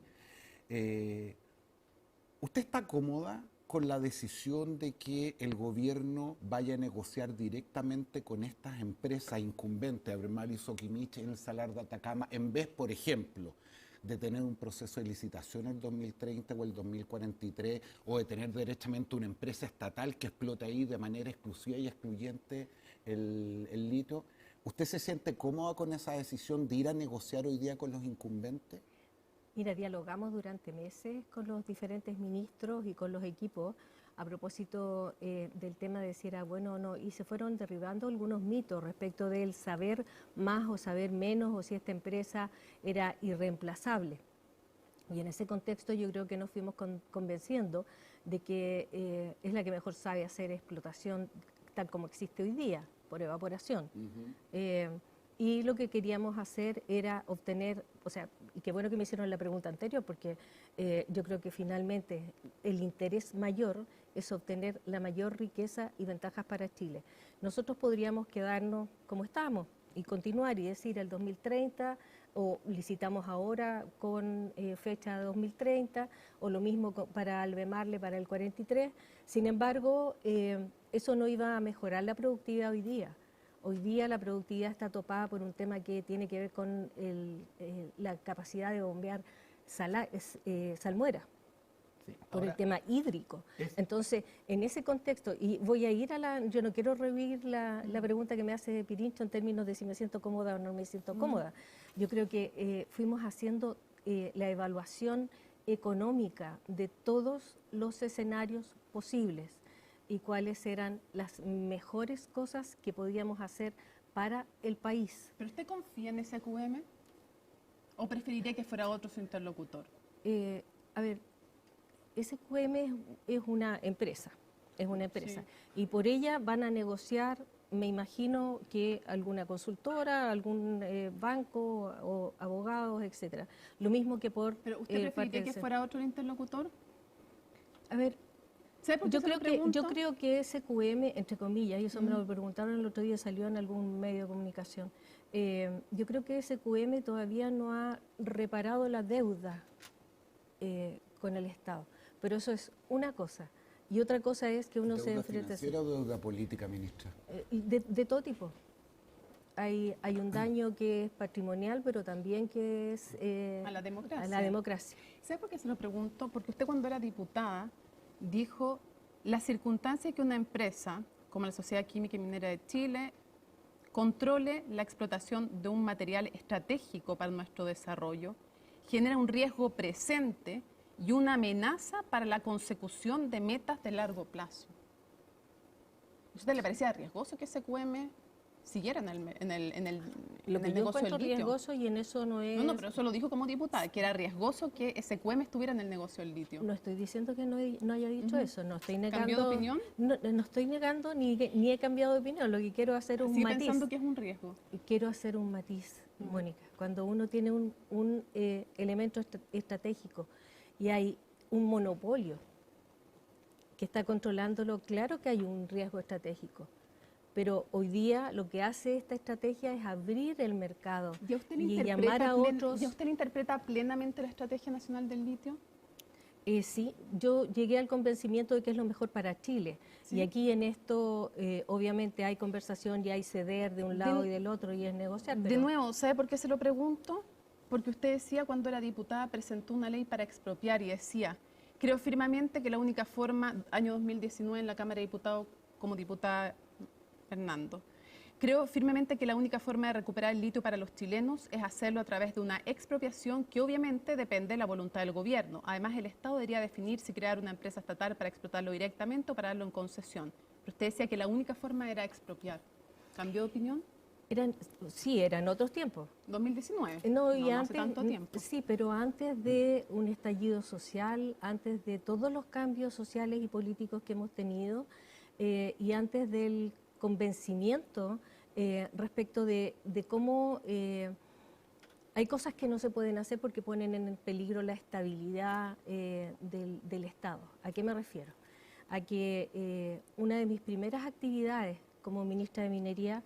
¿Usted está cómoda con la decisión de que el gobierno vaya a negociar directamente con estas empresas incumbentes, Albemarle y Soquimich en el Salar de Atacama, en vez, por ejemplo, de tener un proceso de licitación en el 2030 o el 2043, o de tener derechamente una empresa estatal que explote ahí de manera exclusiva y excluyente el litio? ¿Usted se siente cómoda con esa decisión de ir a negociar hoy día con los incumbentes? Mira, dialogamos durante meses con los diferentes ministros y con los equipos a propósito del tema de si era bueno o no, y se fueron derribando algunos mitos respecto del saber más o saber menos, o si esta empresa era irreemplazable. Y en ese contexto yo creo que nos fuimos convenciendo de que es la que mejor sabe hacer explotación tal como existe hoy día, por evaporación. Y lo que queríamos hacer era obtener, o sea, y qué bueno que me hicieron la pregunta anterior, porque yo creo que finalmente el interés mayor es obtener la mayor riqueza y ventajas para Chile. Nosotros podríamos quedarnos como estamos y continuar y decir el 2030, o licitamos ahora con fecha de 2030, o lo mismo para Albemarle para el 43. Sin embargo, eso no iba a mejorar la productividad hoy día. Hoy día la productividad está topada por un tema que tiene que ver con la capacidad de bombear salmuera, sí, por el tema hídrico. Entonces, en ese contexto, y voy a ir yo no quiero revivir la pregunta que me hace Pirincho en términos de si me siento cómoda o no me siento cómoda. Yo creo que fuimos haciendo la evaluación económica de todos los escenarios posibles y cuáles eran las mejores cosas que podíamos hacer para el país. ¿Pero usted confía en SQM o preferiría que fuera otro su interlocutor? A ver, SQM es una empresa, sí, y por ella van a negociar, me imagino que alguna consultora, algún banco o abogados, etcétera. Lo mismo que por... ¿Pero usted preferiría que fuera otro interlocutor? A ver, yo creo que SQM, entre comillas, y eso me lo preguntaron el otro día, salió en algún medio de comunicación, yo creo que SQM todavía no ha reparado la deuda con el Estado, pero eso es una cosa. Y otra cosa es que uno se enfrenta... ¿Deuda financiera o deuda política, ministra? De todo tipo. Hay un daño que es patrimonial, pero también que es... a la democracia. A la democracia. ¿Sabe por qué se lo pregunto? Porque usted cuando era diputada dijo la circunstancia que una empresa como la Sociedad Química y Minera de Chile controle la explotación de un material estratégico para nuestro desarrollo genera un riesgo presente y una amenaza para la consecución de metas de largo plazo. ¿A usted le parecía riesgoso que SQM siguiera en el negocio del litio? Riesgoso, y en eso no es... No, pero eso lo dijo como diputada, que era riesgoso que SQM estuviera en el negocio del litio. No estoy diciendo que no haya dicho eso, no estoy negando... ¿Cambió de opinión? No estoy negando ni he cambiado de opinión, lo que quiero hacer es un matiz. ¿Sigue pensando que es un riesgo? Quiero hacer un matiz, Mónica. Cuando uno tiene un elemento estratégico y hay un monopolio que está controlándolo, claro que hay un riesgo estratégico. Pero hoy día lo que hace esta estrategia es abrir el mercado y llamar a otros... ¿Ya usted le interpreta plenamente la Estrategia Nacional del Litio? Sí, yo llegué al convencimiento de que es lo mejor para Chile. ¿Sí? Y aquí en esto obviamente hay conversación y hay ceder de un lado y del otro y es negociar. De nuevo, ¿sabe por qué se lo pregunto? Porque usted decía cuando era diputada presentó una ley para expropiar y decía, creo firmemente que la única forma, año 2019 en la Cámara de Diputados como diputada Fernando, creo firmemente que la única forma de recuperar el litio para los chilenos es hacerlo a través de una expropiación que obviamente depende de la voluntad del gobierno. Además, el Estado debería definir si crear una empresa estatal para explotarlo directamente o para darlo en concesión. Pero usted decía que la única forma era expropiar. ¿Cambió de opinión? Sí, eran otros tiempos. 2019. No antes, hace tanto tiempo. Sí, pero antes de un estallido social, antes de todos los cambios sociales y políticos que hemos tenido, y antes del convencimiento respecto de cómo hay cosas que no se pueden hacer porque ponen en peligro la estabilidad del Estado. ¿A qué me refiero? A que una de mis primeras actividades como ministra de Minería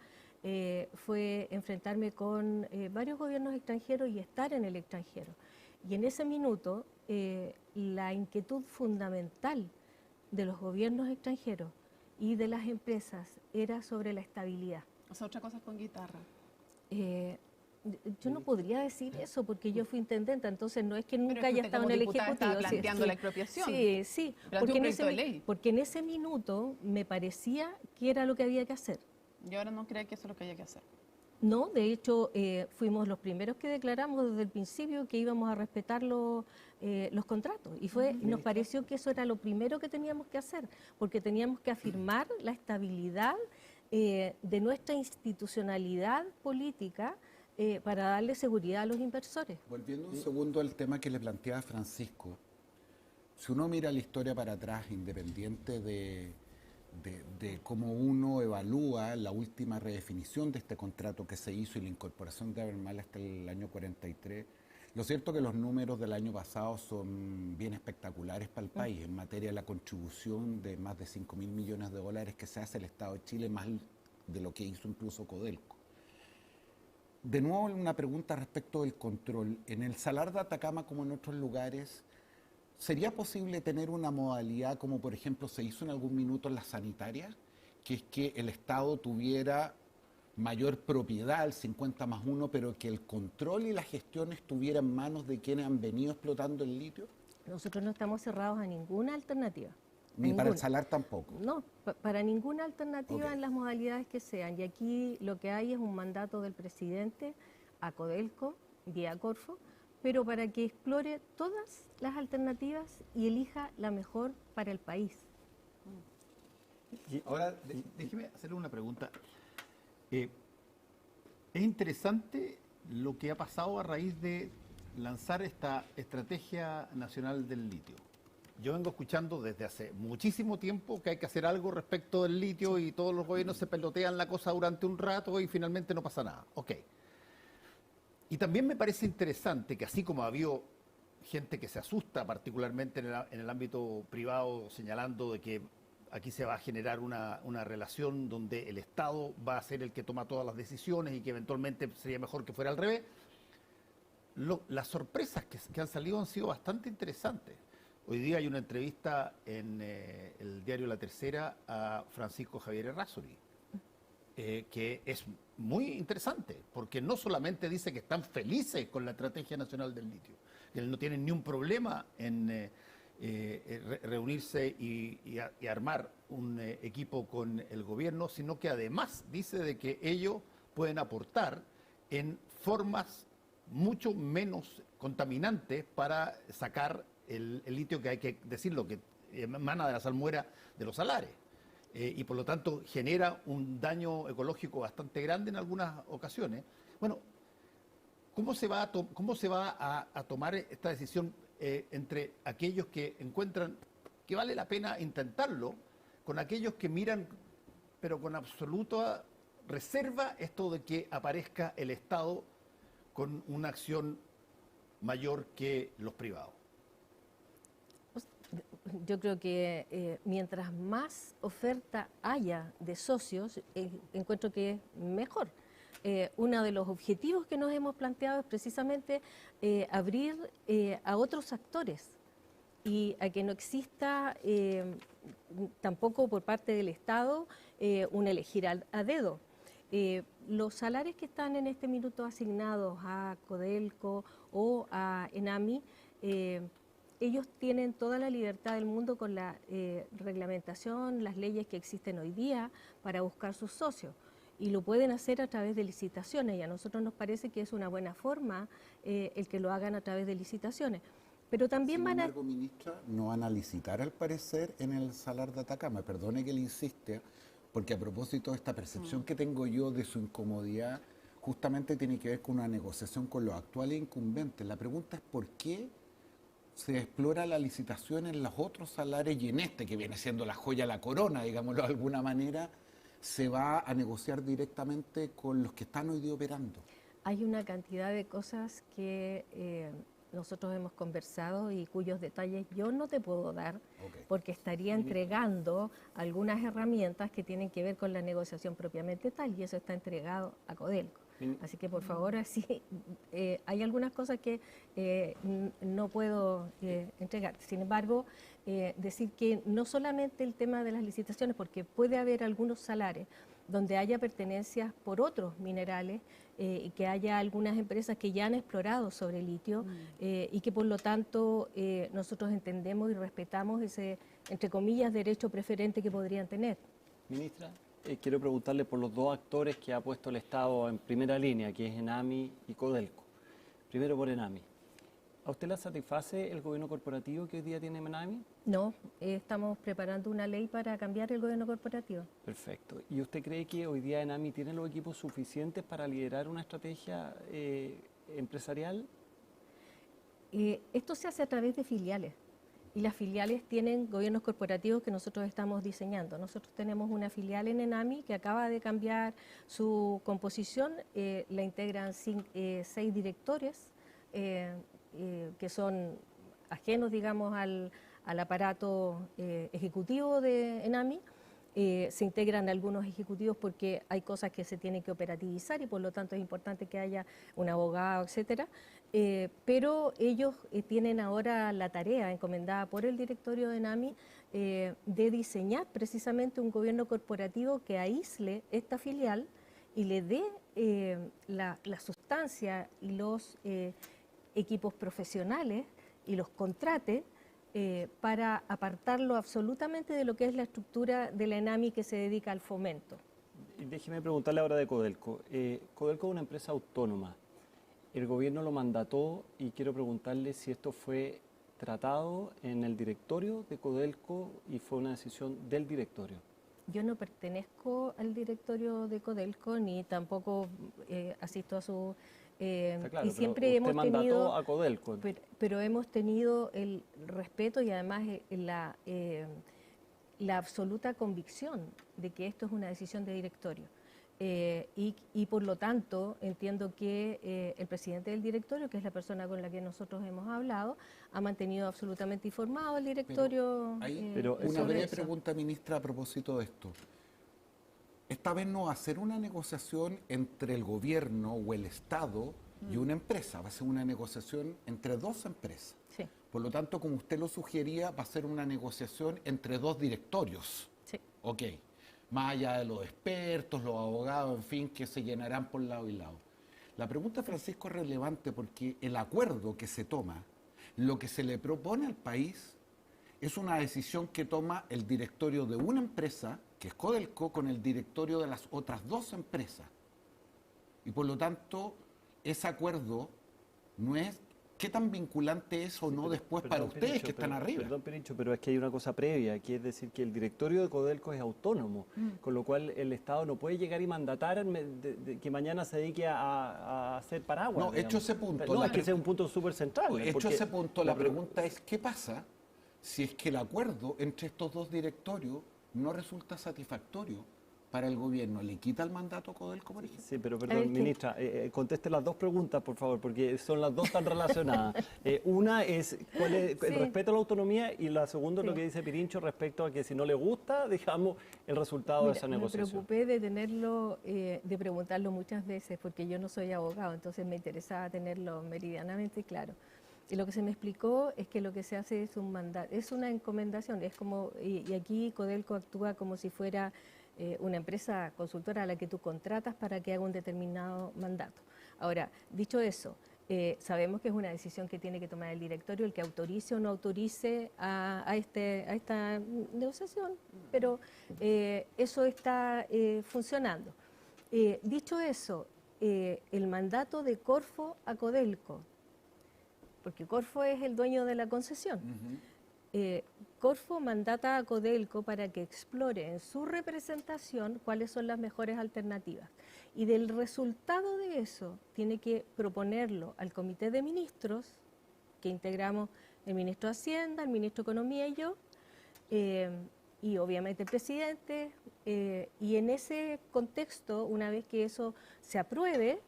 fue enfrentarme con varios gobiernos extranjeros y estar en el extranjero. Y en ese minuto, la inquietud fundamental de los gobiernos extranjeros y de las empresas era sobre la estabilidad. O sea, otra cosa con guitarra. Yo no podría decir eso porque yo fui intendenta, entonces no es que nunca haya estado en el Ejecutivo. Estaba planteando la expropiación. Sí, porque en ese minuto me parecía que era lo que había que hacer. Y ahora no cree que eso es lo que hay que hacer. No, de hecho, fuimos los primeros que declaramos desde el principio que íbamos a respetar los contratos. Y nos pareció que eso era lo primero que teníamos que hacer, porque teníamos que afirmar la estabilidad de nuestra institucionalidad política para darle seguridad a los inversores. Volviendo un segundo al tema que le planteaba Francisco, si uno mira la historia para atrás, independiente de cómo uno evalúa la última redefinición de este contrato que se hizo y la incorporación de Abermal hasta el año 43, lo cierto es que los números del año pasado son bien espectaculares para el país en materia de la contribución de más de 5.000 millones de dólares que se hace el Estado de Chile, más de lo que hizo incluso Codelco. De nuevo, una pregunta respecto del control. En el Salar de Atacama, como en otros lugares, ¿sería posible tener una modalidad como, por ejemplo, se hizo en algún minuto en la sanitaria, que es que el Estado tuviera mayor propiedad, el 50+1, pero que el control y la gestión estuviera en manos de quienes han venido explotando el litio? Nosotros no estamos cerrados a ninguna alternativa. Ni para el Salar tampoco. No, para ninguna alternativa en las modalidades que sean. Y aquí lo que hay es un mandato del presidente a Codelco y a Corfo, pero para que explore todas las alternativas y elija la mejor para el país. Ahora, déjeme hacerle una pregunta. Es interesante lo que ha pasado a raíz de lanzar esta Estrategia Nacional del Litio. Yo vengo escuchando desde hace muchísimo tiempo que hay que hacer algo respecto del litio y todos los gobiernos se pelotean la cosa durante un rato y finalmente no pasa nada. Ok. Y también me parece interesante que así como ha habido gente que se asusta particularmente en el ámbito privado señalando de que aquí se va a generar una relación donde el Estado va a ser el que toma todas las decisiones y que eventualmente sería mejor que fuera al revés, las sorpresas que han salido han sido bastante interesantes. Hoy día hay una entrevista en el diario La Tercera a Francisco Javier Errázuriz, que es muy interesante, porque no solamente dice que están felices con la Estrategia Nacional del Litio, que él no tiene ni un problema en reunirse y armar un equipo con el gobierno, sino que además dice de que ellos pueden aportar en formas mucho menos contaminantes para sacar el litio, que hay que decirlo, que emana de la salmuera de los salares. Y por lo tanto genera un daño ecológico bastante grande en algunas ocasiones. Bueno, ¿cómo se va a tomar esta decisión entre aquellos que encuentran que vale la pena intentarlo, con aquellos que miran, pero con absoluta reserva, esto de que aparezca el Estado con una acción mayor que los privados? Yo creo que mientras más oferta haya de socios, encuentro que es mejor. Uno de los objetivos que nos hemos planteado es precisamente abrir a otros actores y a que no exista tampoco por parte del Estado un elegir a dedo. Los salarios que están en este minuto asignados a Codelco o a Enami, ellos tienen toda la libertad del mundo con la reglamentación, las leyes que existen hoy día para buscar sus socios. Y lo pueden hacer a través de licitaciones, y a nosotros nos parece que es una buena forma el que lo hagan a través de licitaciones. Pero también Sin embargo, ministra, no van a licitar al parecer en el Salar de Atacama. Perdone que le insiste, porque a propósito de esta percepción que tengo yo de su incomodidad, justamente tiene que ver con una negociación con los actuales incumbentes. La pregunta es ¿por qué se explora la licitación en los otros salares y en este, que viene siendo la joya de la corona, digámoslo de alguna manera, se va a negociar directamente con los que están hoy día operando? Hay una cantidad de cosas que nosotros hemos conversado y cuyos detalles yo no te puedo dar, porque estaría entregando algunas herramientas que tienen que ver con la negociación propiamente tal, y eso está entregado a Codelco. Así que por favor, así hay algunas cosas que no puedo entregar. Sin embargo, decir que no solamente el tema de las licitaciones, porque puede haber algunos salares donde haya pertenencias por otros minerales y que haya algunas empresas que ya han explorado sobre litio y que por lo tanto nosotros entendemos y respetamos ese, entre comillas, derecho preferente que podrían tener. Ministra, quiero preguntarle por los dos actores que ha puesto el Estado en primera línea, que es Enami y Codelco. Primero por Enami. ¿A usted la satisface el gobierno corporativo que hoy día tiene Enami? No, estamos preparando una ley para cambiar el gobierno corporativo. Perfecto. ¿Y usted cree que hoy día Enami tiene los equipos suficientes para liderar una estrategia empresarial? Esto se hace a través de filiales. Y las filiales tienen gobiernos corporativos que nosotros estamos diseñando. Nosotros tenemos una filial en Enami que acaba de cambiar su composición, la integran 6 directores que son ajenos, digamos, al aparato ejecutivo de Enami. Se integran algunos ejecutivos porque hay cosas que se tienen que operativizar y por lo tanto es importante que haya un abogado, etcétera. Pero ellos tienen ahora la tarea encomendada por el directorio de Enami de diseñar precisamente un gobierno corporativo que aísle esta filial y le dé la sustancia y los equipos profesionales y los contrate para apartarlo absolutamente de lo que es la estructura de la Enami que se dedica al fomento. Y déjeme preguntarle ahora de Codelco. Codelco es una empresa autónoma. El gobierno lo mandató y quiero preguntarle si esto fue tratado en el directorio de Codelco y fue una decisión del directorio. Yo no pertenezco al directorio de Codelco ni tampoco asisto a su... claro, y siempre hemos tenido a Codelco. Pero hemos tenido el respeto y además la absoluta convicción de que esto es una decisión de directorio. Y por lo tanto entiendo que el presidente del directorio, que es la persona con la que nosotros hemos hablado, ha mantenido absolutamente informado al directorio. Pero una breve pregunta, ministra, a propósito de esto. Esta vez no va a ser una negociación entre el gobierno o el Estado y una empresa, va a ser una negociación entre 2 empresas. Sí. Por lo tanto, como usted lo sugería, va a ser una negociación entre 2 directorios. Sí. Ok. Más allá de los expertos, los abogados, en fin, que se llenarán por lado y lado. La pregunta, Francisco, es relevante porque el acuerdo que se toma, lo que se le propone al país, es una decisión que toma el directorio de una empresa, que es Codelco, con el directorio de las otras 2 empresas. Y por lo tanto, ese acuerdo no es... ¿Qué tan vinculante es o no después para ustedes, Perincho, que están arriba? Perdón, Perincho, pero es que hay una cosa previa, que es decir que el directorio de Codelco es autónomo, con lo cual el Estado no puede llegar y mandatar que mañana se dedique a hacer paraguas. No, hecho ese punto... No, es que ese es un punto súper central. Hecho ese punto, la pregunta es, ¿qué pasa si es que el acuerdo entre estos 2 directorios no resulta satisfactorio para el gobierno? ¿Le quita el mandato a Codelco, por ejemplo? Sí, pero perdón, ministra, conteste las 2 preguntas, por favor, porque son las 2 tan relacionadas. Una es cuál es el respeto a la autonomía y la segunda es lo que dice Perincho respecto a que si no le gusta, digamos, el resultado de esa negociación. Me preocupé de tenerlo, de preguntarlo muchas veces, porque yo no soy abogado, entonces me interesaba tenerlo meridianamente claro. Y lo que se me explicó es que lo que se hace es un mandato, es una encomendación, es como, y aquí Codelco actúa como si fuera una empresa consultora a la que tú contratas para que haga un determinado mandato. Ahora, dicho eso, sabemos que es una decisión que tiene que tomar el directorio, el que autorice o no autorice a esta negociación, pero eso está funcionando. Dicho eso, el mandato de Corfo a Codelco, porque Corfo es el dueño de la concesión. Corfo mandata a Codelco para que explore en su representación cuáles son las mejores alternativas. Y del resultado de eso tiene que proponerlo al Comité de Ministros, que integramos el ministro de Hacienda, el ministro de Economía y yo, y obviamente el presidente, y en ese contexto, una vez que eso se apruebe,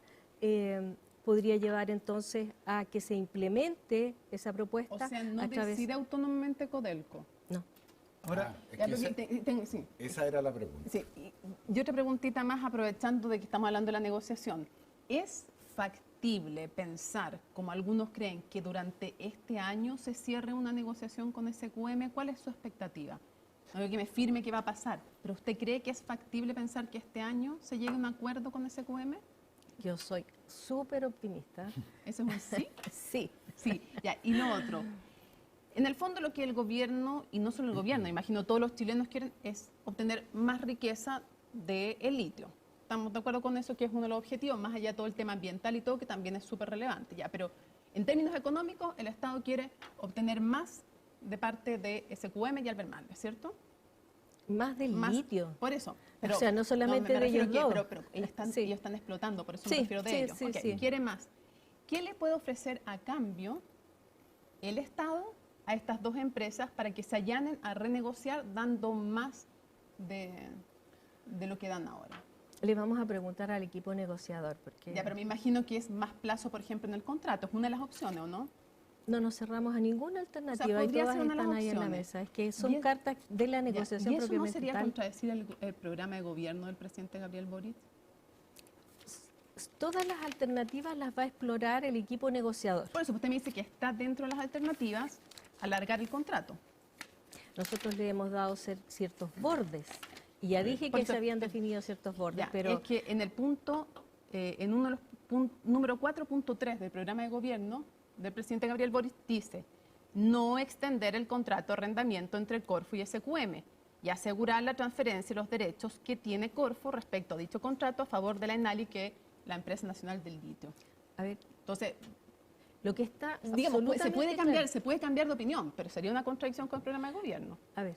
podría llevar entonces a que se implemente esa propuesta. O sea, no decide autónomamente Codelco. No. Ahora, esa era la pregunta. Sí. Y otra preguntita más, aprovechando de que estamos hablando de la negociación. ¿Es factible pensar, como algunos creen, que durante este año se cierre una negociación con SQM? ¿Cuál es su expectativa? No digo que me firme qué va a pasar, pero ¿usted cree que es factible pensar que este año se llegue a un acuerdo con SQM? Yo soy súper optimista. ¿Eso es un sí? Sí. Sí, ya. Y lo otro, en el fondo lo que el gobierno, y no solo el gobierno, imagino todos los chilenos quieren, es obtener más riqueza del litio. Estamos de acuerdo con eso, que es uno de los objetivos, más allá de todo el tema ambiental y todo, que también es súper relevante, ya. Pero en términos económicos, el Estado quiere obtener más de parte de SQM y Albert Malve, ¿cierto? Más del litio. Por eso. Pero, o sea, no solamente de ellos dos. Pero ellos están explotando, por eso me refiero de ellos. Okay, quiere más. ¿Qué le puede ofrecer a cambio el Estado a estas dos empresas para que se allanen a renegociar dando más de lo que dan ahora? Le vamos a preguntar al equipo negociador. Porque... Ya, pero me imagino que es más plazo, por ejemplo, en el contrato. ¿Es una de las opciones o no? No nos cerramos a ninguna alternativa, y todas están ahí en la mesa. Es que son cartas de la negociación propiamente tal. ¿Y eso no sería contradecir el programa de gobierno del presidente Gabriel Boric? Todas las alternativas las va a explorar el equipo negociador. Por eso usted me dice que está dentro de las alternativas alargar el contrato. Nosotros le hemos dado ciertos bordes, y ya dije que se habían definido ciertos bordes, pero... Es que en el punto, en uno de los puntos, número 4.3 del programa de gobierno del presidente Gabriel Boric dice: no extender el contrato de arrendamiento entre Corfo y SQM y asegurar la transferencia de los derechos que tiene Corfo respecto a dicho contrato a favor de la ENALI, que es la empresa nacional del litio. A ver, entonces, lo que está, digamos, se puede cambiar de opinión, pero sería una contradicción con el programa de gobierno. A ver,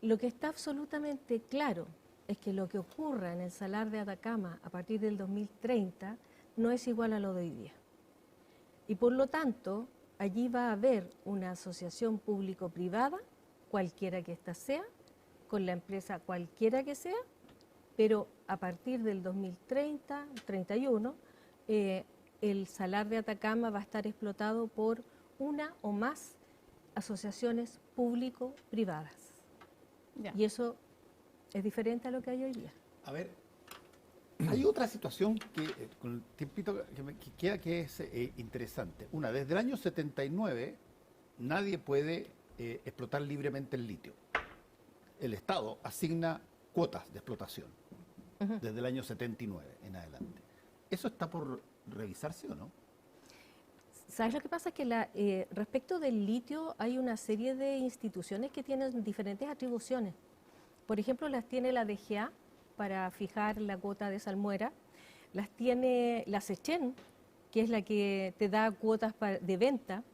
lo que está absolutamente claro es que lo que ocurra en el Salar de Atacama a partir del 2030 no es igual a lo de hoy día. Y por lo tanto, allí va a haber una asociación público-privada, cualquiera que ésta sea, con la empresa cualquiera que sea, pero a partir del 2030, 31, el Salar de Atacama va a estar explotado por una o más asociaciones público-privadas. Y eso es diferente a lo que hay hoy día. A ver, hay otra situación que con el tiempito que queda que es interesante. Una, desde el año 79 nadie puede explotar libremente el litio. El Estado asigna cuotas de explotación desde el año 79 en adelante. ¿Eso está por revisarse o no? ¿Sabes lo que pasa? Que respecto del litio hay una serie de instituciones que tienen diferentes atribuciones. Por ejemplo, las tiene la DGA para fijar la cuota de salmuera, las tiene la SECHEN, que es la que te da cuotas de venta,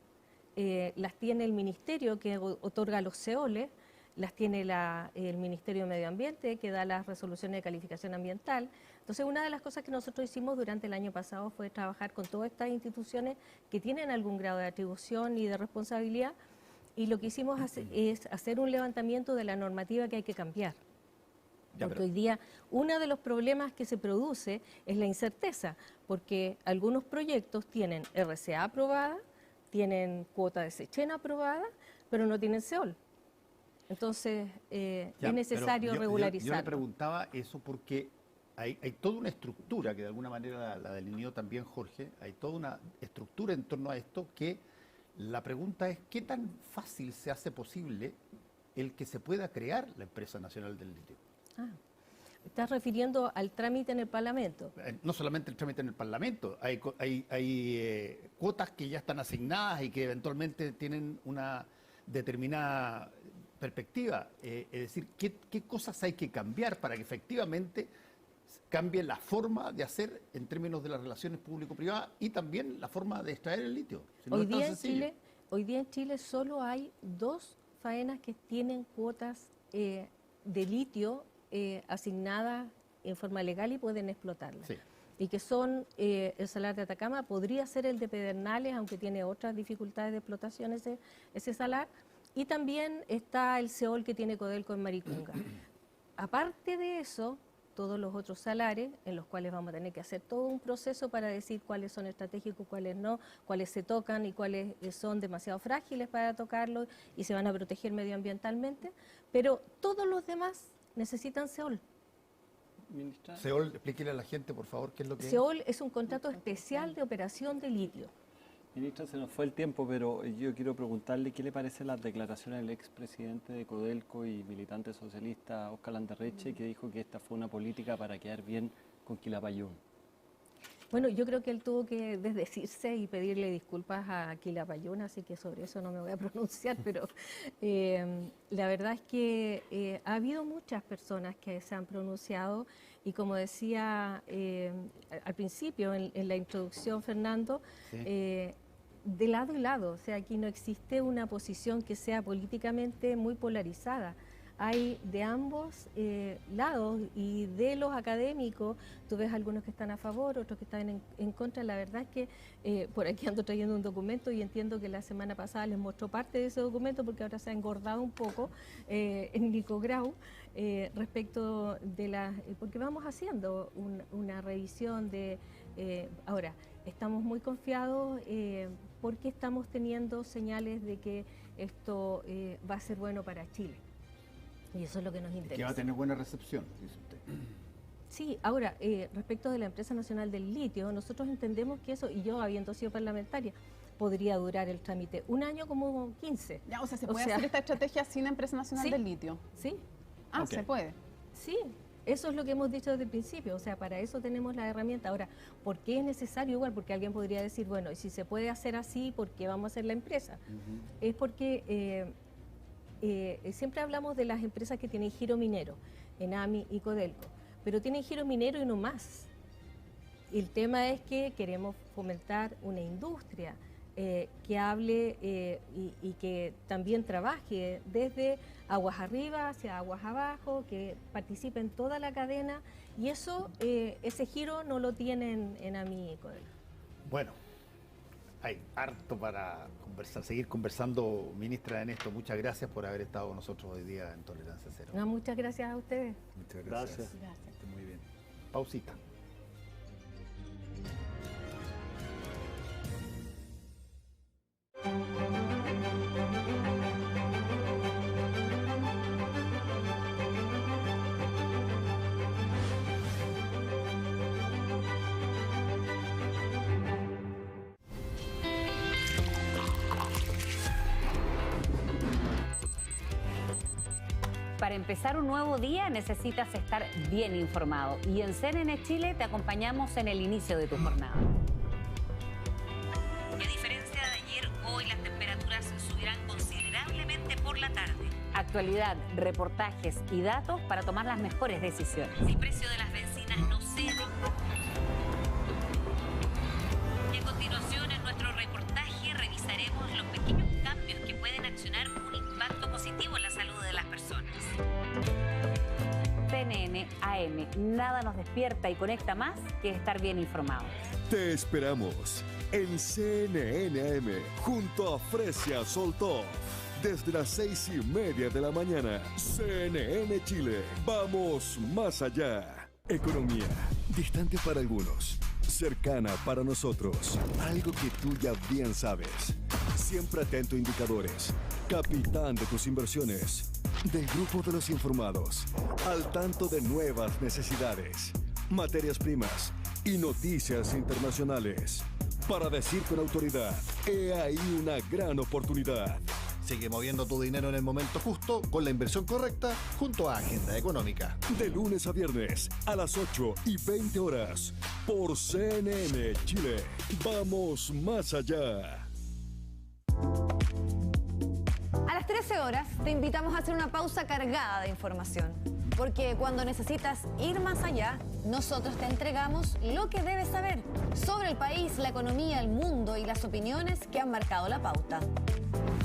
las tiene el Ministerio, que otorga los CEOLES, las tiene el Ministerio de Medio Ambiente, que da las resoluciones de calificación ambiental. Entonces, una de las cosas que nosotros hicimos durante el año pasado fue trabajar con todas estas instituciones que tienen algún grado de atribución y de responsabilidad, y lo que hicimos es hacer un levantamiento de la normativa que hay que cambiar. Porque hoy día uno de los problemas que se produce es la incerteza, porque algunos proyectos tienen RCA aprobada, tienen cuota de SECHEN aprobada, pero no tienen CEOL. Entonces, es necesario regularizar. Yo le preguntaba eso porque hay toda una estructura que de alguna manera la delineó también Jorge, hay toda una estructura en torno a esto que la pregunta es: ¿qué tan fácil se hace posible el que se pueda crear la empresa nacional del litio? ¿Estás refiriendo al trámite en el Parlamento? No solamente el trámite en el Parlamento, hay cuotas que ya están asignadas y que eventualmente tienen una determinada perspectiva. Es decir, ¿qué cosas hay que cambiar para que efectivamente cambie la forma de hacer en términos de las relaciones público-privadas y también la forma de extraer el litio? Si no hoy día en Chile solo hay 2 faenas que tienen cuotas de litio asignadas en forma legal y pueden explotarlas. Sí. y que son el salar de Atacama, podría ser el de Pedernales, aunque tiene otras dificultades de explotación ese salar, y también está el Seol que tiene Codelco en Maricunga. Aparte de eso, todos los otros salares, en los cuales vamos a tener que hacer todo un proceso para decir cuáles son estratégicos, cuáles no, cuáles se tocan y cuáles son demasiado frágiles para tocarlos y se van a proteger medioambientalmente, pero todos los demás necesitan Seol. Ministra. Seol, explíquele a la gente, por favor, qué es lo que Seol es un contrato especial de operación de litio. Ministra, se nos fue el tiempo, pero yo quiero preguntarle qué le parecen las declaraciones del expresidente de Codelco y militante socialista Óscar Landerreche, que dijo que esta fue una política para quedar bien con Quilapayún. Bueno, yo creo que él tuvo que desdecirse y pedirle disculpas a Quilapayún, así que sobre eso no me voy a pronunciar, pero la verdad es que ha habido muchas personas que se han pronunciado y como decía al principio en la introducción, Fernando, sí. De lado y lado, o sea, aquí no existe una posición que sea políticamente muy polarizada. Hay de ambos lados y de los académicos, tú ves algunos que están a favor, otros que están en contra. La verdad es que por aquí ando trayendo un documento y entiendo que la semana pasada les mostró parte de ese documento porque ahora se ha engordado un poco en Nico Grau respecto de porque vamos haciendo una revisión de... ahora, estamos muy confiados porque estamos teniendo señales de que esto va a ser bueno para Chile. Y eso es lo que nos interesa. Que va a tener buena recepción, dice usted. Sí, ahora, respecto de la Empresa Nacional del Litio, nosotros entendemos que eso, y yo habiendo sido parlamentaria, podría durar el trámite un año como 15. Ya, o sea, ¿se puede hacer esta estrategia sin Empresa Nacional del Litio? Sí. Ah, okay. Se puede. Sí, eso es lo que hemos dicho desde el principio, o sea, para eso tenemos la herramienta. Ahora, ¿por qué es necesario? Igual, porque alguien podría decir, bueno, y si se puede hacer así, ¿por qué vamos a hacer la empresa? Es porque... siempre hablamos de las empresas que tienen giro minero, Enami y Codelco, pero tienen giro minero y no más. El tema es que queremos fomentar una industria que hable y que también trabaje desde aguas arriba hacia aguas abajo, que participe en toda la cadena, y eso, ese giro no lo tienen Enami y Codelco. Bueno. Hay harto para conversar, seguir conversando, ministra, en esto. Muchas gracias por haber estado con nosotros hoy día en Tolerancia Cero. No, muchas gracias a ustedes. Muchas gracias. Muy bien. Pausita. Para empezar un nuevo día necesitas estar bien informado y en CNN Chile te acompañamos en el inicio de tu jornada. A diferencia de ayer, hoy las temperaturas subirán considerablemente por la tarde. Actualidad, reportajes y datos para tomar las mejores decisiones. El precio de las bencinas no cede. Y a continuación, en nuestro reportaje revisaremos los pequeños cambios que pueden accionar un impacto positivo en la salud de las personas. CNN AM, nada nos despierta y conecta más que estar bien informados. Te esperamos en CNN AM junto a Fresia Soltó. Desde las 6:30 de la mañana, CNN Chile. Vamos más allá. Economía, distante para algunos, cercana para nosotros. Algo que tú ya bien sabes. Siempre atento a indicadores. Capitán de tus inversiones. Del grupo de los informados. Al tanto de nuevas necesidades, materias primas y noticias internacionales. Para decir con autoridad, he ahí una gran oportunidad. Sigue moviendo tu dinero en el momento justo con la inversión correcta junto a Agenda Económica. De lunes a viernes a las 8:20 horas por CNN Chile. Vamos más allá. A las 13 horas te invitamos a hacer una pausa cargada de información. Porque cuando necesitas ir más allá, nosotros te entregamos lo que debes saber sobre el país, la economía, el mundo y las opiniones que han marcado la pauta.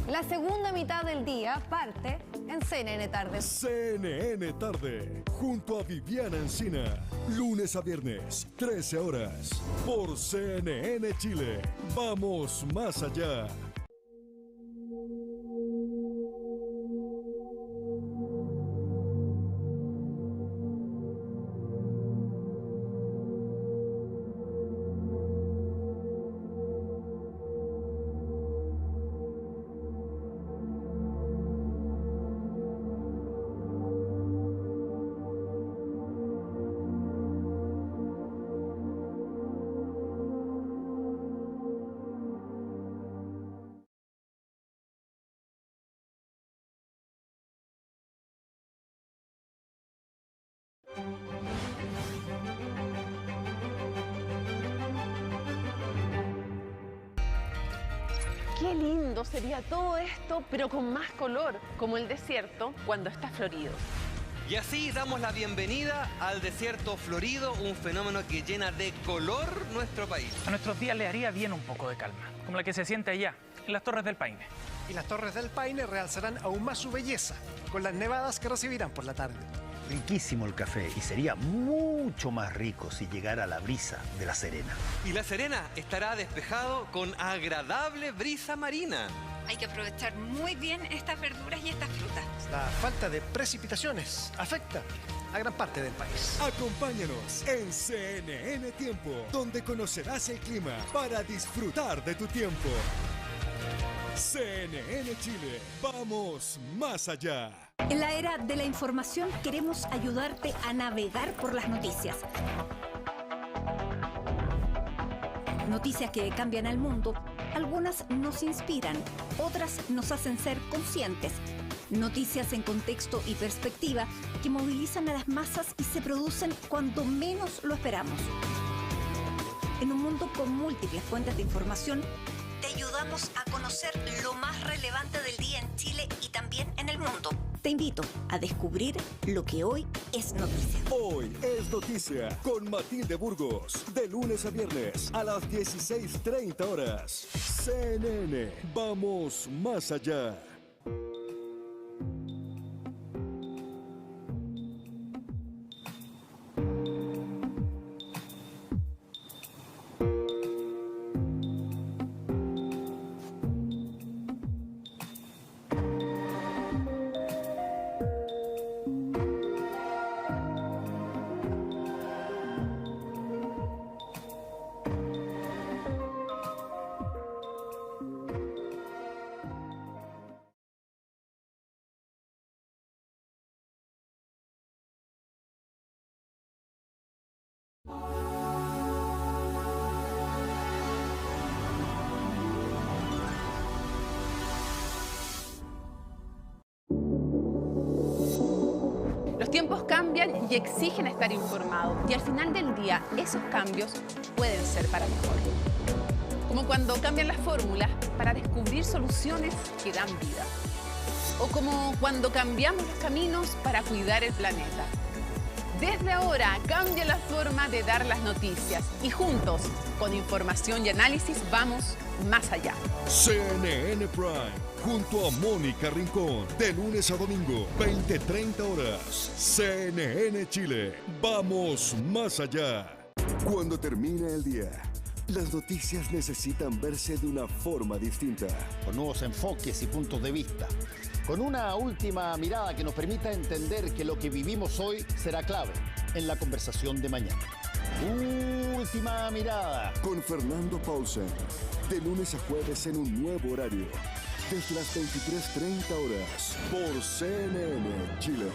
La segunda mitad del día parte en CNN Tarde. CNN Tarde, junto a Viviana Encina. Lunes a viernes, 13 horas. Por CNN Chile. Vamos más allá. Qué lindo sería todo esto, pero con más color, como el desierto cuando está florido. Y así damos la bienvenida al desierto florido, un fenómeno que llena de color nuestro país. A nuestros días le haría bien un poco de calma, como la que se siente allá, en las Torres del Paine. Y las Torres del Paine realzarán aún más su belleza con las nevadas que recibirán por la tarde. Riquísimo el café y sería mucho más rico si llegara la brisa de La Serena. Y La Serena estará despejado con agradable brisa marina. Hay que aprovechar muy bien estas verduras y estas frutas. La falta de precipitaciones afecta a gran parte del país. Acompáñanos en CNN Tiempo, donde conocerás el clima para disfrutar de tu tiempo. CNN Chile, vamos más allá. En la era de la información queremos ayudarte a navegar por las noticias. Noticias que cambian al mundo. Algunas nos inspiran, otras nos hacen ser conscientes. Noticias en contexto y perspectiva que movilizan a las masas y se producen cuando menos lo esperamos. En un mundo con múltiples fuentes de información, te ayudamos a conocer lo más relevante del día en Chile y también en el mundo. Te invito a descubrir lo que hoy es noticia. Hoy es noticia con Matilde Burgos, de lunes a viernes a las 16:30 horas. CNN, vamos más allá. Los tiempos cambian y exigen estar informados, y al final del día esos cambios pueden ser para mejor. Como cuando cambian las fórmulas para descubrir soluciones que dan vida. O como cuando cambiamos los caminos para cuidar el planeta. Desde ahora cambia la forma de dar las noticias y juntos, con información y análisis, vamos más allá. CNN Prime, junto a Mónica Rincón, de lunes a domingo, 20:30 horas. CNN Chile, vamos más allá. Cuando termina el día, las noticias necesitan verse de una forma distinta. Con nuevos enfoques y puntos de vista. Con una última mirada que nos permita entender que lo que vivimos hoy será clave en la conversación de mañana. Última mirada. Con Fernando Paulsen, de lunes a jueves en un nuevo horario. Desde las 23:30 horas, por CNN Chile.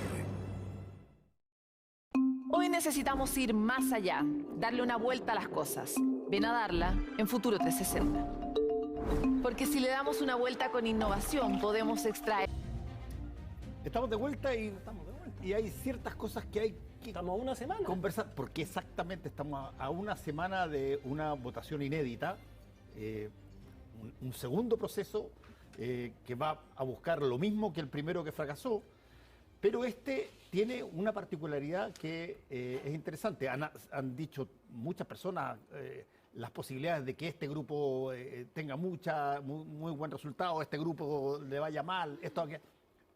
Hoy necesitamos ir más allá, darle una vuelta a las cosas. Ven a darla en Futuro 360. Porque si le damos una vuelta con innovación, podemos extraer... Estamos de vuelta y hay ciertas cosas que hay que Estamos a una semana. conversar, porque exactamente estamos a una semana de una votación inédita, un segundo proceso que va a buscar lo mismo que el primero que fracasó, Pero este tiene una particularidad que es interesante. Han dicho muchas personas las posibilidades de que este grupo tenga muy buen resultado, este grupo le vaya mal, esto, aquello.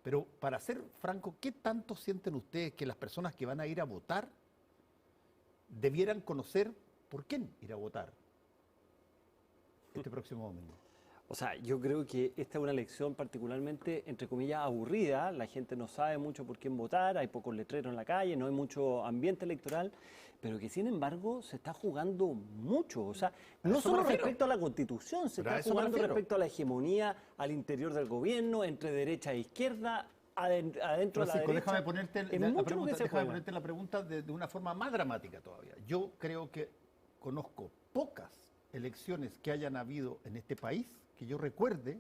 Pero para ser franco, ¿qué tanto sienten ustedes que las personas que van a ir a votar debieran conocer por quién ir a votar este próximo domingo? O sea, yo creo que esta es una elección particularmente, entre comillas, aburrida. La gente no sabe mucho por quién votar, hay pocos letreros en la calle, no hay mucho ambiente electoral, pero que sin embargo se está jugando mucho. O sea, no solo respecto a la Constitución, se está jugando respecto a la hegemonía al interior del gobierno, entre derecha e izquierda, adentro de la derecha. Déjame ponerte la pregunta de una forma más dramática todavía. Yo creo que conozco pocas elecciones que hayan habido en este país que yo recuerde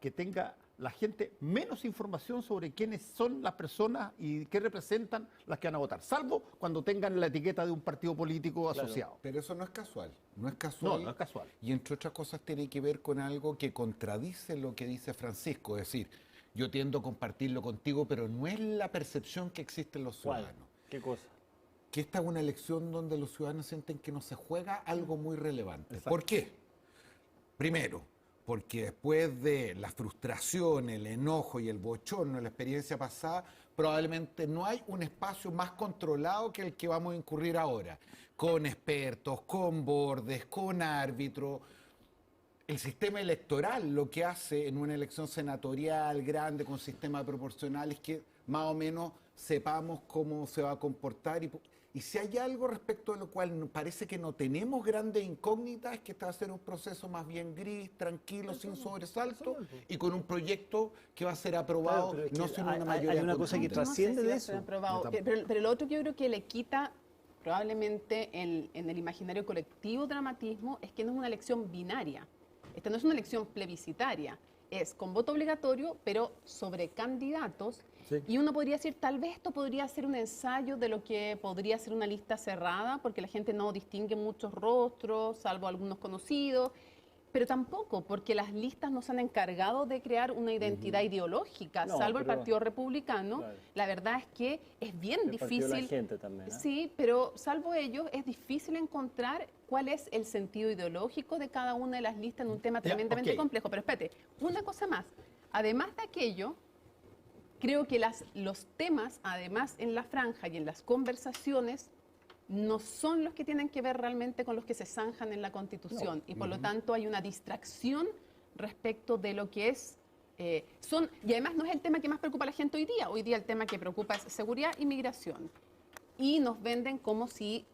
que tenga la gente menos información sobre quiénes son las personas y qué representan las que van a votar, salvo cuando tengan la etiqueta de un partido político asociado. Pero eso no es casual, no es casual. No es casual. Y entre otras cosas tiene que ver con algo que contradice lo que dice Francisco, es decir, yo tiendo a compartirlo contigo, pero no es la percepción que existe en los ciudadanos. ¿Qué cosa? Que esta es una elección donde los ciudadanos sienten que no se juega algo muy relevante. Exacto. ¿Por qué? Primero, porque después de la frustración, el enojo y el bochorno de la experiencia pasada, probablemente no hay un espacio más controlado que el que vamos a incurrir ahora, con expertos, con bordes, con árbitros. El sistema electoral lo que hace en una elección senatorial grande con sistema proporcional es que más o menos sepamos cómo se va a comportar y si hay algo respecto a lo cual parece que no tenemos grandes incógnitas es que este va a ser un proceso más bien gris, tranquilo, sin sobresalto y con un proyecto que va a ser aprobado, claro, no sin una mayoría. Hay una cosa que trasciende de eso. Pero lo otro que yo creo que le quita probablemente en el imaginario colectivo dramatismo es que no es una elección binaria. Esta no es una elección plebiscitaria, es con voto obligatorio, pero sobre candidatos. Sí. Y uno podría decir, tal vez esto podría ser un ensayo de lo que podría ser una lista cerrada, porque la gente no distingue muchos rostros, salvo algunos conocidos, pero tampoco, porque las listas no se han encargado de crear una identidad ideológica, salvo el Partido Republicano. Claro. La verdad es que es bien difícil. La gente también, ¿eh? Sí, pero salvo ellos, es difícil encontrar cuál es el sentido ideológico de cada una de las listas en un tema tremendamente complejo. Pero espérate, una cosa más. Además de aquello, creo que los temas, además en la franja y en las conversaciones, no son los que tienen que ver realmente con los que se zanjan en la Constitución. Y por lo tanto hay una distracción respecto de lo que es... y además no es el tema que más preocupa a la gente hoy día. Hoy día el tema que preocupa es seguridad y migración. Y nos venden como si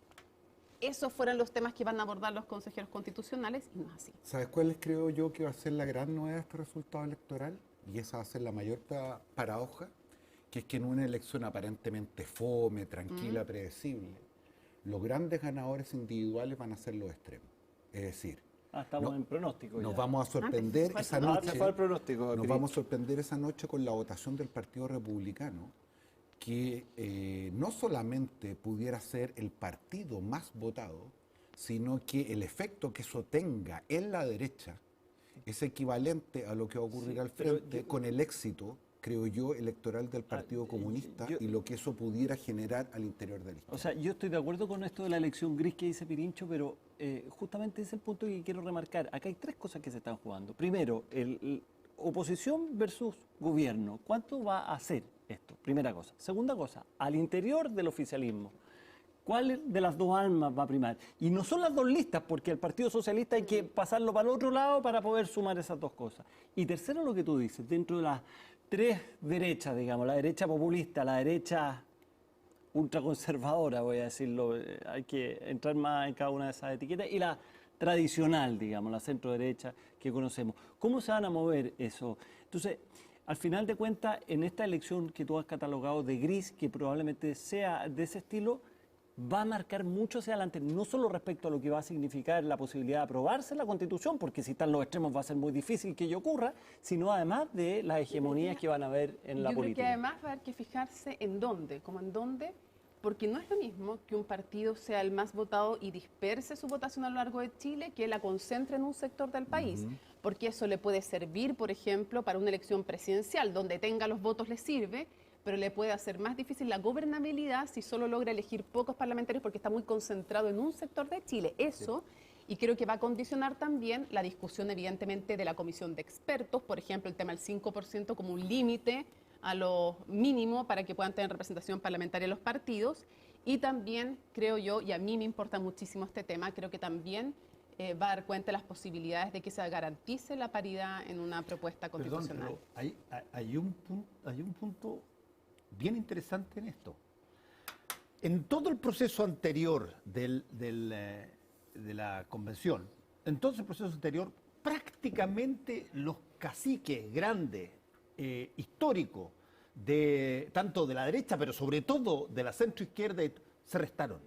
esos fueran los temas que van a abordar los consejeros constitucionales y no es así. ¿Sabes cuál creo yo que va a ser la gran novedad de este resultado electoral? Y esa va a ser la mayor paradoja, que es que en una elección aparentemente fome, tranquila, predecible, los grandes ganadores individuales van a ser los extremos. Es decir, estamos en pronóstico. Nos vamos a sorprender esa noche. Nos vamos a sorprender esa noche con la votación del Partido Republicano, que no solamente pudiera ser el partido más votado, sino que el efecto que eso tenga en la derecha es equivalente a lo que va a ocurrir al frente con el éxito, creo yo, electoral del Partido Comunista y lo que eso pudiera generar al interior de la izquierda. O sea, yo estoy de acuerdo con esto de la elección gris que dice Pirincho, pero justamente ese es el punto que quiero remarcar. Acá hay tres cosas que se están jugando. Primero, oposición versus gobierno. ¿Cuánto va a hacer esto? Primera cosa. Segunda cosa, al interior del oficialismo, ¿cuál de las dos almas va a primar? Y no son las dos listas, porque el Partido Socialista hay que pasarlo para el otro lado para poder sumar esas dos cosas. Y tercero, lo que tú dices, dentro de las tres derechas, digamos, la derecha populista, la derecha ultraconservadora, voy a decirlo, hay que entrar más en cada una de esas etiquetas, y la tradicional, digamos, la centro derecha que conocemos. ¿Cómo se van a mover eso? Entonces, al final de cuentas, en esta elección que tú has catalogado de gris, que probablemente sea de ese estilo, va a marcar mucho hacia adelante, no solo respecto a lo que va a significar la posibilidad de aprobarse la Constitución, porque si están los extremos va a ser muy difícil que ello ocurra, sino además de las hegemonías que van a haber en la política. Yo creo que además va a haber que fijarse en dónde, porque no es lo mismo que un partido sea el más votado y disperse su votación a lo largo de Chile, que la concentre en un sector del país, porque eso le puede servir, por ejemplo, para una elección presidencial, donde tenga los votos le sirve, pero le puede hacer más difícil la gobernabilidad si solo logra elegir pocos parlamentarios porque está muy concentrado en un sector de Chile. Eso, y creo que va a condicionar también la discusión, evidentemente, de la comisión de expertos, por ejemplo, el tema del 5% como un límite a lo mínimo para que puedan tener representación parlamentaria los partidos. Y también creo yo, y a mí me importa muchísimo este tema, creo que también va a dar cuenta de las posibilidades de que se garantice la paridad en una propuesta constitucional. Perdón, pero hay un punto bien interesante en esto. En todo el proceso anterior de la convención, en todo ese proceso anterior, prácticamente los caciques grandes, históricos, tanto de la derecha, pero sobre todo de la centroizquierda, se restaron.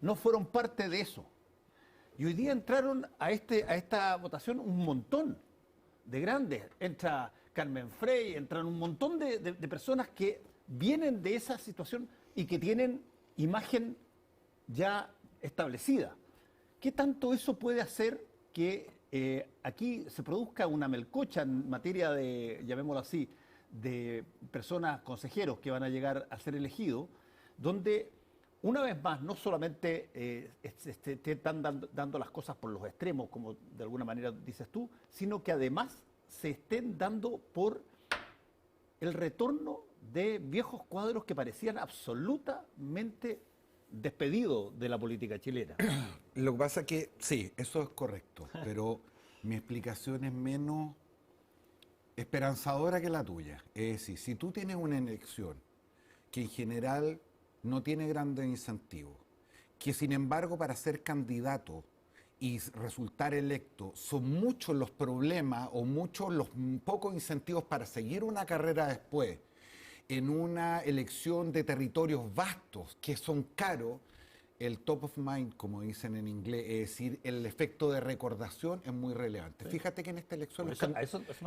No fueron parte de eso. Y hoy día entraron a esta votación un montón de grandes. Entra Carmen Frey, entran un montón de personas que vienen de esa situación y que tienen imagen ya establecida. ¿Qué tanto eso puede hacer que aquí se produzca una melcocha en materia de, llamémoslo así, de personas, consejeros que van a llegar a ser elegidos, donde una vez más no solamente están dando las cosas por los extremos, como de alguna manera dices tú, sino que además se estén dando por el retorno de viejos cuadros que parecían absolutamente despedidos de la política chilena? Lo que pasa es que, sí, eso es correcto, pero mi explicación es menos esperanzadora que la tuya. Es decir, si tú tienes una elección que en general no tiene grandes incentivos, que sin embargo para ser candidato y resultar electo son muchos los problemas o muchos los pocos incentivos para seguir una carrera después, en una elección de territorios vastos que son caros, el top of mind, como dicen en inglés, es decir, el efecto de recordación es muy relevante. Sí. Fíjate que en esta elección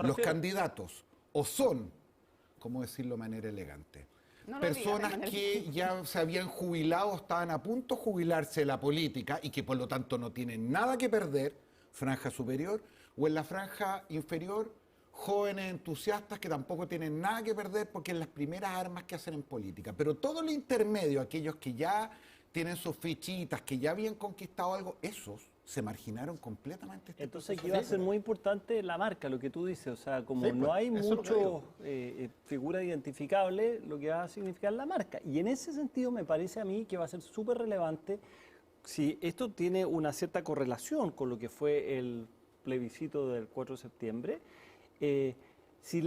los candidatos o son, ¿cómo decirlo de manera elegante? Personas que ya se habían jubilado, estaban a punto de jubilarse de la política y que por lo tanto no tienen nada que perder, franja superior, o en la franja inferior, jóvenes entusiastas que tampoco tienen nada que perder porque es las primeras armas que hacen en política. Pero todo lo intermedio, aquellos que ya tienen sus fichitas, que ya habían conquistado algo, esos se marginaron completamente. Entonces aquí va a ser muy importante la marca, lo que tú dices, o sea, como sí, no hay mucho figura identificable, lo que va a significar la marca. Y en ese sentido me parece a mí que va a ser súper relevante si esto tiene una cierta correlación con lo que fue el plebiscito del 4 de septiembre, si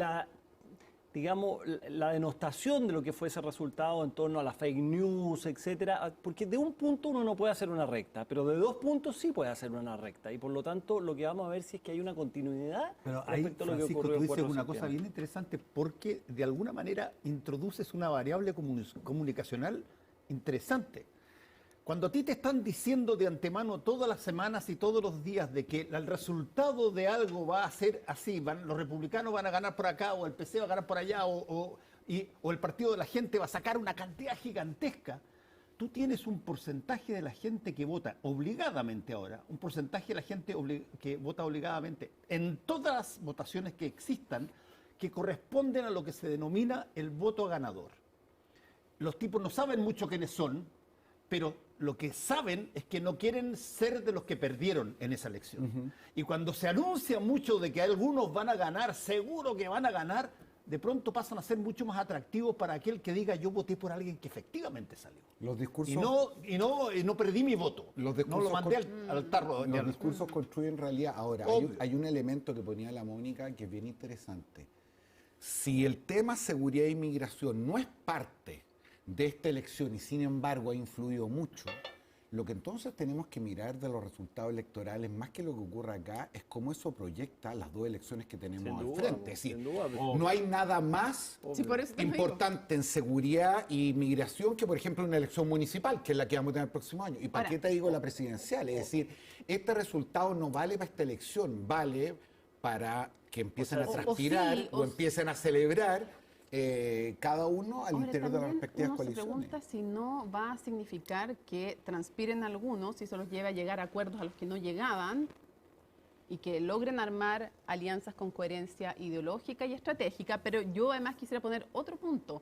digamos, la denostación de lo que fue ese resultado en torno a la fake news, etcétera, porque de un punto uno no puede hacer una recta, pero de 2 puntos sí puede hacer una recta, y por lo tanto lo que vamos a ver si es que hay una continuidad respecto a lo que ocurrió en 4 de septiembre. Tú dices una cosa bien interesante porque de alguna manera introduces una variable comunicacional interesante. Cuando a ti te están diciendo de antemano todas las semanas y todos los días de que el resultado de algo va a ser así, los republicanos van a ganar por acá, o el PC va a ganar por allá, o el Partido de la Gente va a sacar una cantidad gigantesca, tú tienes un porcentaje de la gente que vota obligadamente ahora, un porcentaje de la gente que vota obligadamente en todas las votaciones que existan, que corresponden a lo que se denomina el voto ganador. Los tipos no saben mucho quiénes son, pero lo que saben es que no quieren ser de los que perdieron en esa elección. Y cuando se anuncia mucho de que algunos van a ganar, seguro que van a ganar, de pronto pasan a ser mucho más atractivos para aquel que diga yo voté por alguien que efectivamente salió. Los discursos... y no perdí mi voto. Los discursos no lo mandé al tarro. Los discursos construyen realidad. Ahora, hay un elemento que ponía la Mónica que es bien interesante. Si el tema seguridad e inmigración no es parte de esta elección y sin embargo ha influido mucho, lo que entonces tenemos que mirar de los resultados electorales, más que lo que ocurre acá, es cómo eso proyecta las 2 elecciones que tenemos al frente. Es decir, no hay nada más importante en seguridad e inmigración que, por ejemplo, una elección municipal, que es la que vamos a tener el próximo año. ¿Y para qué te digo la presidencial? Es decir, este resultado no vale para esta elección, vale para que empiecen a transpirar o empiecen a celebrar cada uno al interior de las respectivas coaliciones. Uno se pregunta si no va a significar que transpiren algunos, si eso los lleva a llegar a acuerdos a los que no llegaban y que logren armar alianzas con coherencia ideológica y estratégica. Pero yo además quisiera poner otro punto.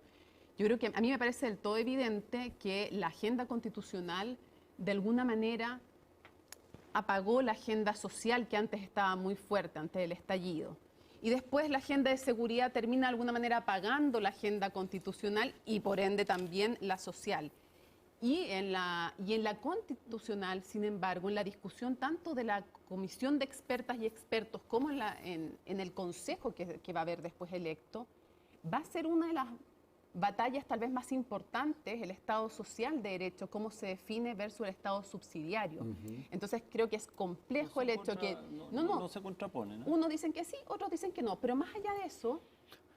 Yo creo que a mí me parece del todo evidente que la agenda constitucional de alguna manera apagó la agenda social que antes estaba muy fuerte, antes del estallido. Y después la agenda de seguridad termina de alguna manera apagando la agenda constitucional y por ende también la social. Y en la constitucional, sin embargo, en la discusión tanto de la comisión de expertas y expertos como en el consejo que va a haber después electo, va a ser una de las batallas tal vez más importantes, el Estado social de derecho, cómo se define versus el Estado subsidiario. Entonces creo que es complejo el hecho que... No se contrapone, ¿no? Unos dicen que sí, otros dicen que no, pero más allá de eso,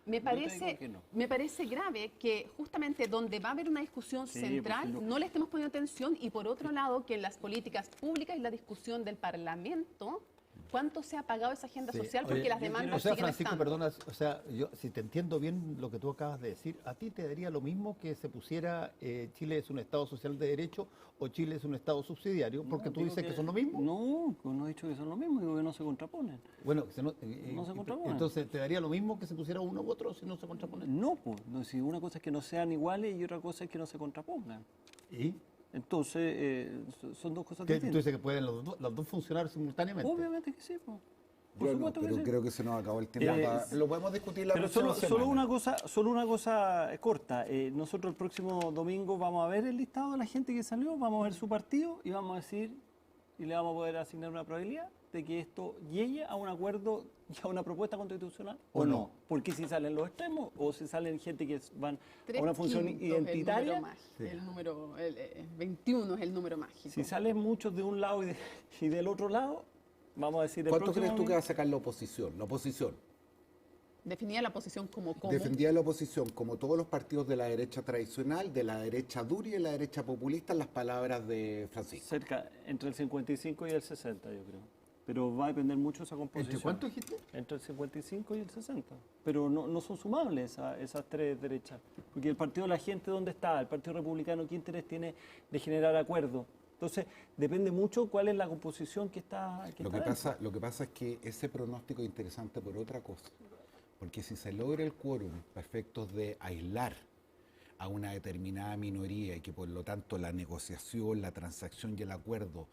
me parece grave que justamente donde va a haber una discusión central pues, no le estemos poniendo atención y por otro lado que en las políticas públicas y la discusión del Parlamento ¿cuánto se ha pagado esa agenda social? Porque las demandas siguen Francisco, estando. perdona, yo, si te entiendo bien lo que tú acabas de decir, ¿a ti te daría lo mismo que se pusiera Chile es un Estado social de derecho o Chile es un Estado subsidiario? Porque tú dices que son lo mismo. No he dicho que son lo mismo, digo que no se contraponen. Bueno, no se contraponen. Entonces, ¿te daría lo mismo que se pusiera uno u otro si no se contraponen? No, pues, si una cosa es que no sean iguales y otra cosa es que no se contrapongan. ¿Y? Entonces, son dos cosas distintas. ¿Tú dices que pueden los dos funcionar simultáneamente? Obviamente que sí, pues. Pero creo que se nos acabó el tiempo. Lo podemos discutir la próxima semana. Solo una cosa corta. Nosotros el próximo domingo vamos a ver el listado de la gente que salió, vamos a ver su partido y vamos a decir, y le vamos a poder asignar una probabilidad de que esto llegue a un acuerdo y a una propuesta constitucional o no. Porque si salen los extremos o si salen gente que van a una función identitaria. El número 21 es el número mágico. Si salen muchos de un lado y del otro lado, vamos a decir... ¿Cuánto crees tú que va a sacar la oposición? La oposición. Definía la oposición como cómo. Defendía la oposición como todos los partidos de la derecha tradicional, de la derecha dura y de la derecha populista, en las palabras de Francisco. Cerca, entre el 55 y el 60, yo creo. Pero va a depender mucho de esa composición. ¿Entre cuánto dijiste? Entre el 55 y el 60. Pero no son sumables esas tres derechas. Porque el Partido de la Gente, ¿dónde está? El Partido Republicano, ¿qué interés tiene de generar acuerdos? Entonces, depende mucho cuál es la composición que está... Lo que pasa es que ese pronóstico es interesante por otra cosa. Porque si se logra el quórum a efectos de aislar a una determinada minoría y que por lo tanto la negociación, la transacción y el acuerdo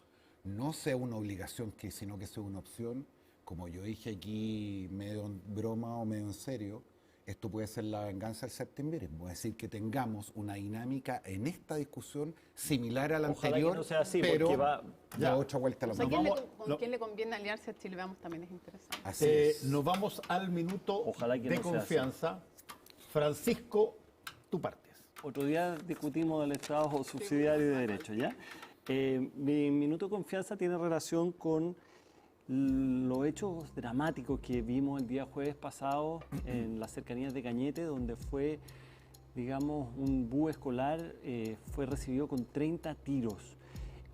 no sea una obligación, sino que sea una opción, como yo dije aquí medio en broma o medio en serio, esto puede ser la venganza del septemvirismo, es decir, que tengamos una dinámica en esta discusión similar a la anterior, que no sea así, pero ya otra vuelta a la ¿Con quién le conviene aliarse a Chile? Vamos, también es interesante. Así es. Nos vamos al minuto de confianza. Francisco, tú partes. Otro día discutimos del Estado subsidiario de derecho, ¿ya? Mi minuto de confianza tiene relación con los hechos dramáticos que vimos el día jueves pasado en las cercanías de Cañete, donde fue, digamos, un búho escolar, fue recibido con 30 tiros.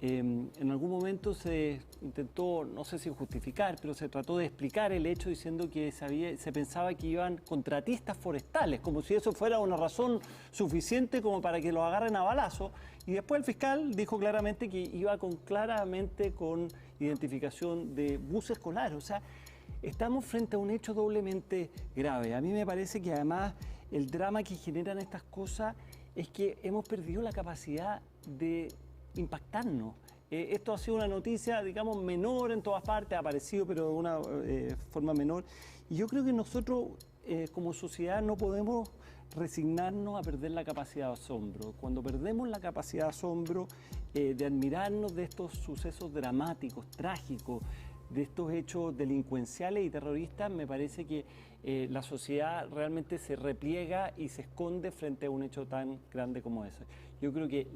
En algún momento se intentó, no sé si justificar, pero se trató de explicar el hecho diciendo que se pensaba que iban contratistas forestales, como si eso fuera una razón suficiente como para que los agarren a balazo. Y después el fiscal dijo claramente que iba claramente con identificación de bus escolar. O sea, estamos frente a un hecho doblemente grave. A mí me parece que además el drama que generan estas cosas es que hemos perdido la capacidad de impactarnos. Esto ha sido una noticia, digamos, menor en todas partes, ha aparecido, pero de una forma menor. Y yo creo que nosotros, como sociedad, no podemos resignarnos a perder la capacidad de asombro. Cuando perdemos la capacidad de asombro, de admirarnos de estos sucesos dramáticos, trágicos, de estos hechos delincuenciales y terroristas, me parece que la sociedad realmente se repliega y se esconde frente a un hecho tan grande como ese. Yo creo que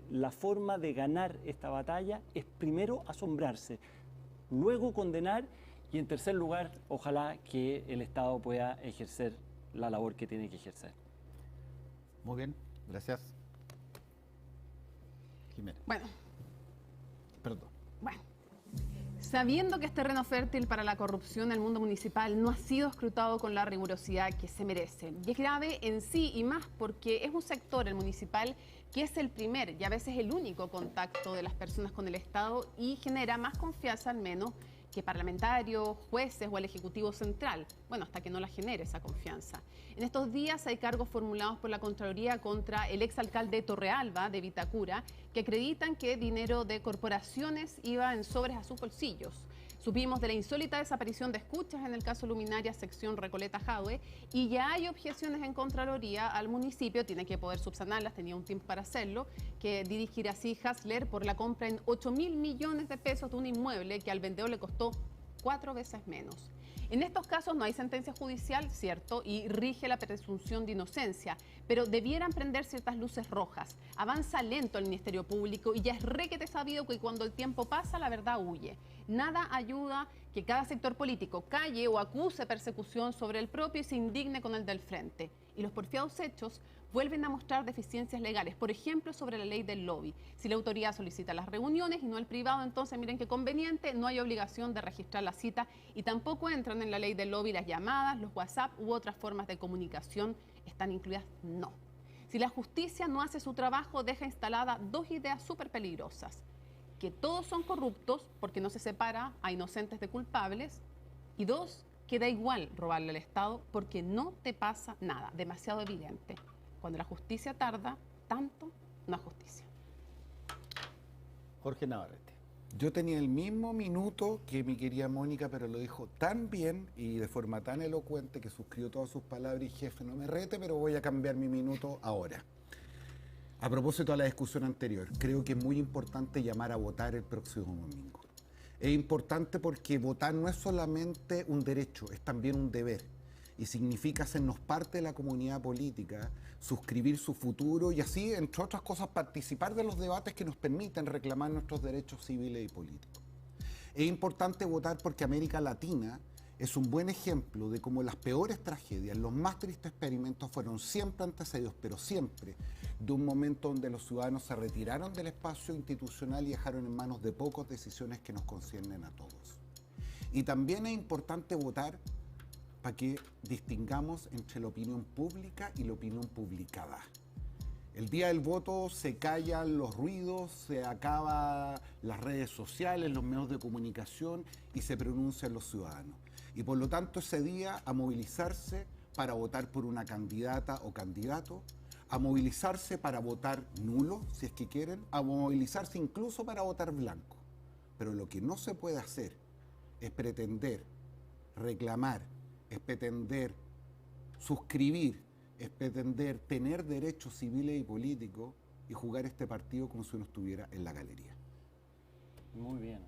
la forma de ganar esta batalla es primero asombrarse, luego condenar y en tercer lugar, ojalá que el Estado pueda ejercer la labor que tiene que ejercer. Muy bien, gracias. Jimena. Bueno. Perdón. Bueno. Sabiendo que es terreno fértil para la corrupción, el mundo municipal no ha sido escrutado con la rigurosidad que se merece. Y es grave en sí y más porque es un sector, el municipal, que es el primer y a veces el único contacto de las personas con el Estado y genera más confianza al menos que parlamentarios, jueces o el Ejecutivo Central, bueno, hasta que no la genere esa confianza. En estos días hay cargos formulados por la Contraloría contra el exalcalde Torrealba de Vitacura, que acreditan que dinero de corporaciones iba en sobres a sus bolsillos. Supimos de la insólita desaparición de escuchas en el caso Luminaria, sección Recoleta-Jadue, y ya hay objeciones en Contraloría al municipio, tiene que poder subsanarlas, tenía un tiempo para hacerlo, que dirigirá así Hasler por la compra en 8.000 millones de pesos de un inmueble que al vendedor le costó 4 veces menos. En estos casos no hay sentencia judicial, cierto, y rige la presunción de inocencia, pero debieran prender ciertas luces rojas. Avanza lento el Ministerio Público y ya es requete sabido que cuando el tiempo pasa la verdad huye. Nada ayuda que cada sector político calle o acuse persecución sobre el propio y se indigne con el del frente. Y los porfiados hechos vuelven a mostrar deficiencias legales, por ejemplo, sobre la ley del lobby. Si la autoridad solicita las reuniones y no el privado, entonces miren qué conveniente, no hay obligación de registrar la cita y tampoco entran en la ley del lobby las llamadas, los WhatsApp u otras formas de comunicación. ¿Están incluidas? No. Si la justicia no hace su trabajo, deja instaladas dos ideas súper peligrosas. Que todos son corruptos porque no se separa a inocentes de culpables, y dos, que da igual robarle al Estado porque no te pasa nada, demasiado evidente. Cuando la justicia tarda tanto, no es justicia. Jorge Navarrete. Yo tenía el mismo minuto que mi querida Mónica, pero lo dijo tan bien y de forma tan elocuente que suscribió todas sus palabras y jefe, no me rete, pero voy a cambiar mi minuto ahora. A propósito de la discusión anterior, creo que es muy importante llamar a votar el próximo domingo. Es importante porque votar no es solamente un derecho, es también un deber. Y significa hacernos parte de la comunidad política, suscribir su futuro y así, entre otras cosas, participar de los debates que nos permiten reclamar nuestros derechos civiles y políticos. Es importante votar porque América Latina es un buen ejemplo de cómo las peores tragedias, los más tristes experimentos fueron siempre antecedidos, pero siempre, de un momento donde los ciudadanos se retiraron del espacio institucional y dejaron en manos de pocos decisiones que nos conciernen a todos. Y también es importante votar para que distingamos entre la opinión pública y la opinión publicada. El día del voto se callan los ruidos, se acaban las redes sociales, los medios de comunicación y se pronuncian los ciudadanos. Y por lo tanto ese día a movilizarse para votar por una candidata o candidato, a movilizarse para votar nulo, si es que quieren, a movilizarse incluso para votar blanco. Pero lo que no se puede hacer es pretender reclamar, es pretender suscribir, es pretender tener derechos civiles y políticos y jugar este partido como si uno estuviera en la galería. Muy bien.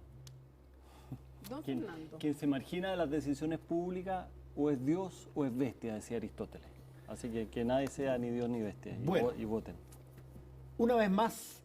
Don Fernando. Quien se margina de las decisiones públicas o es Dios o es bestia, decía Aristóteles. Así que nadie sea ni Dios ni bestia. Bueno, y voten. Una vez más,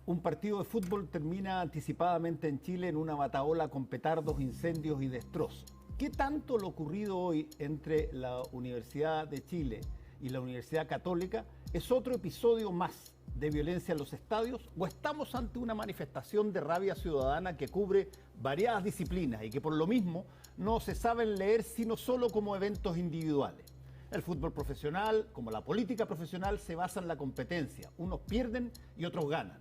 un partido de fútbol termina anticipadamente en Chile en una batahola con petardos, incendios y destrozos. ¿Qué tanto lo ocurrido hoy entre la Universidad de Chile y la Universidad Católica es otro episodio más de violencia en los estadios o estamos ante una manifestación de rabia ciudadana que cubre variadas disciplinas y que por lo mismo no se saben leer sino solo como eventos individuales? El fútbol profesional, como la política profesional, se basa en la competencia. Unos pierden y otros ganan.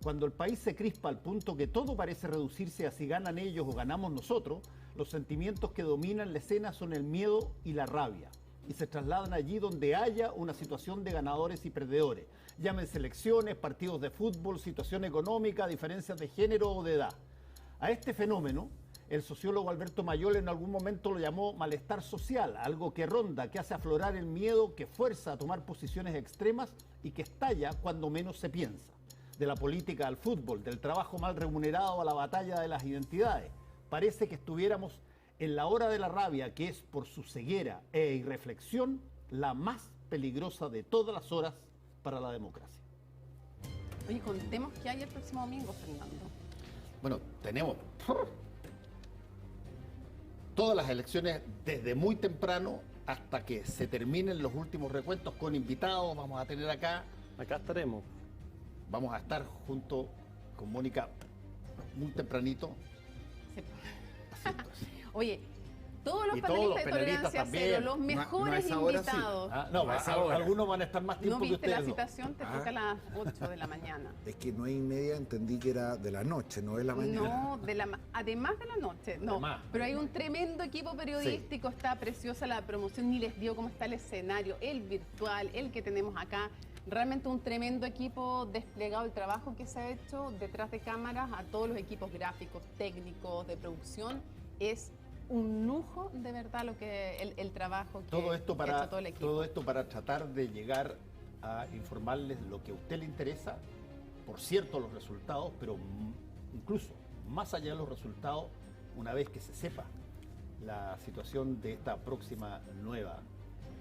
Cuando el país se crispa al punto que todo parece reducirse a si ganan ellos o ganamos nosotros, los sentimientos que dominan la escena son el miedo y la rabia, y se trasladan allí donde haya una situación de ganadores y perdedores. Llamen selecciones, partidos de fútbol, situación económica, diferencias de género o de edad. A este fenómeno, el sociólogo Alberto Mayol en algún momento lo llamó malestar social, algo que ronda, que hace aflorar el miedo, que fuerza a tomar posiciones extremas y que estalla cuando menos se piensa. De la política al fútbol, del trabajo mal remunerado a la batalla de las identidades. Parece que estuviéramos en la hora de la rabia, que es por su ceguera e irreflexión la más peligrosa de todas las horas para la democracia. Oye, contemos qué hay el próximo domingo, Fernando. Bueno, tenemos todas las elecciones desde muy temprano hasta que se terminen los últimos recuentos con invitados. Vamos a tener acá. Acá estaremos. Vamos a estar junto con Mónica muy tempranito. Oye, todos los y todos los panelistas de panelistas Tolerancia también. Cero, los mejores invitados. Algunos van a estar más tiempo ¿No que viste ustedes. la citación? Te toca a las 8 de la mañana. Es que 9:30 entendí que era de la noche, no de la mañana. No, además de la noche, no. Además. Pero hay un tremendo equipo periodístico, está preciosa la promoción, ni les dio cómo está el escenario, el virtual, el que tenemos acá. Realmente un tremendo equipo desplegado, el trabajo que se ha hecho detrás de cámaras, a todos los equipos gráficos, técnicos, de producción, es un lujo de verdad lo que el trabajo que, Todo esto que ha hecho todo el equipo. todo esto para tratar de llegar a informarles lo que a usted le interesa, por cierto los resultados, pero incluso más allá de los resultados, una vez que se sepa la situación de esta próxima nueva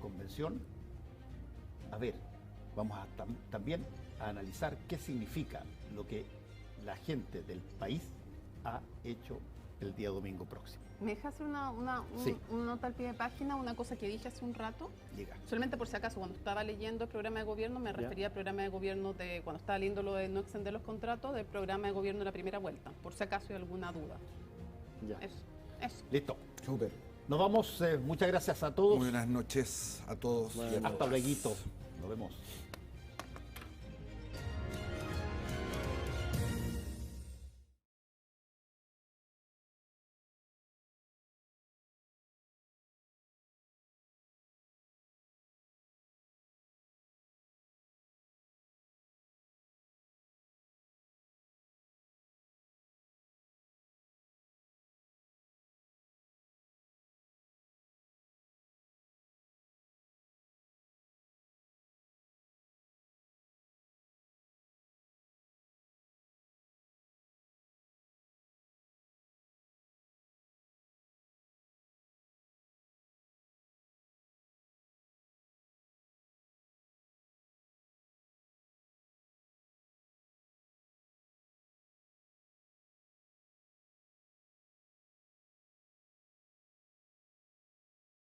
convención, a ver, vamos a también a analizar qué significa lo que la gente del país ha hecho el día domingo próximo. ¿Me dejas hacer una nota al pie de página? Una cosa que dije hace un rato. Diga. Solamente por si acaso, cuando estaba leyendo el programa de gobierno, me refería al programa de gobierno de cuando estaba leyendo lo de no extender los contratos, del programa de gobierno de la primera vuelta, por si acaso hay alguna duda. Ya. Eso. Listo. Súper. Nos vamos. Muchas gracias a todos. Muy buenas noches a todos. Hasta luego. Nos vemos.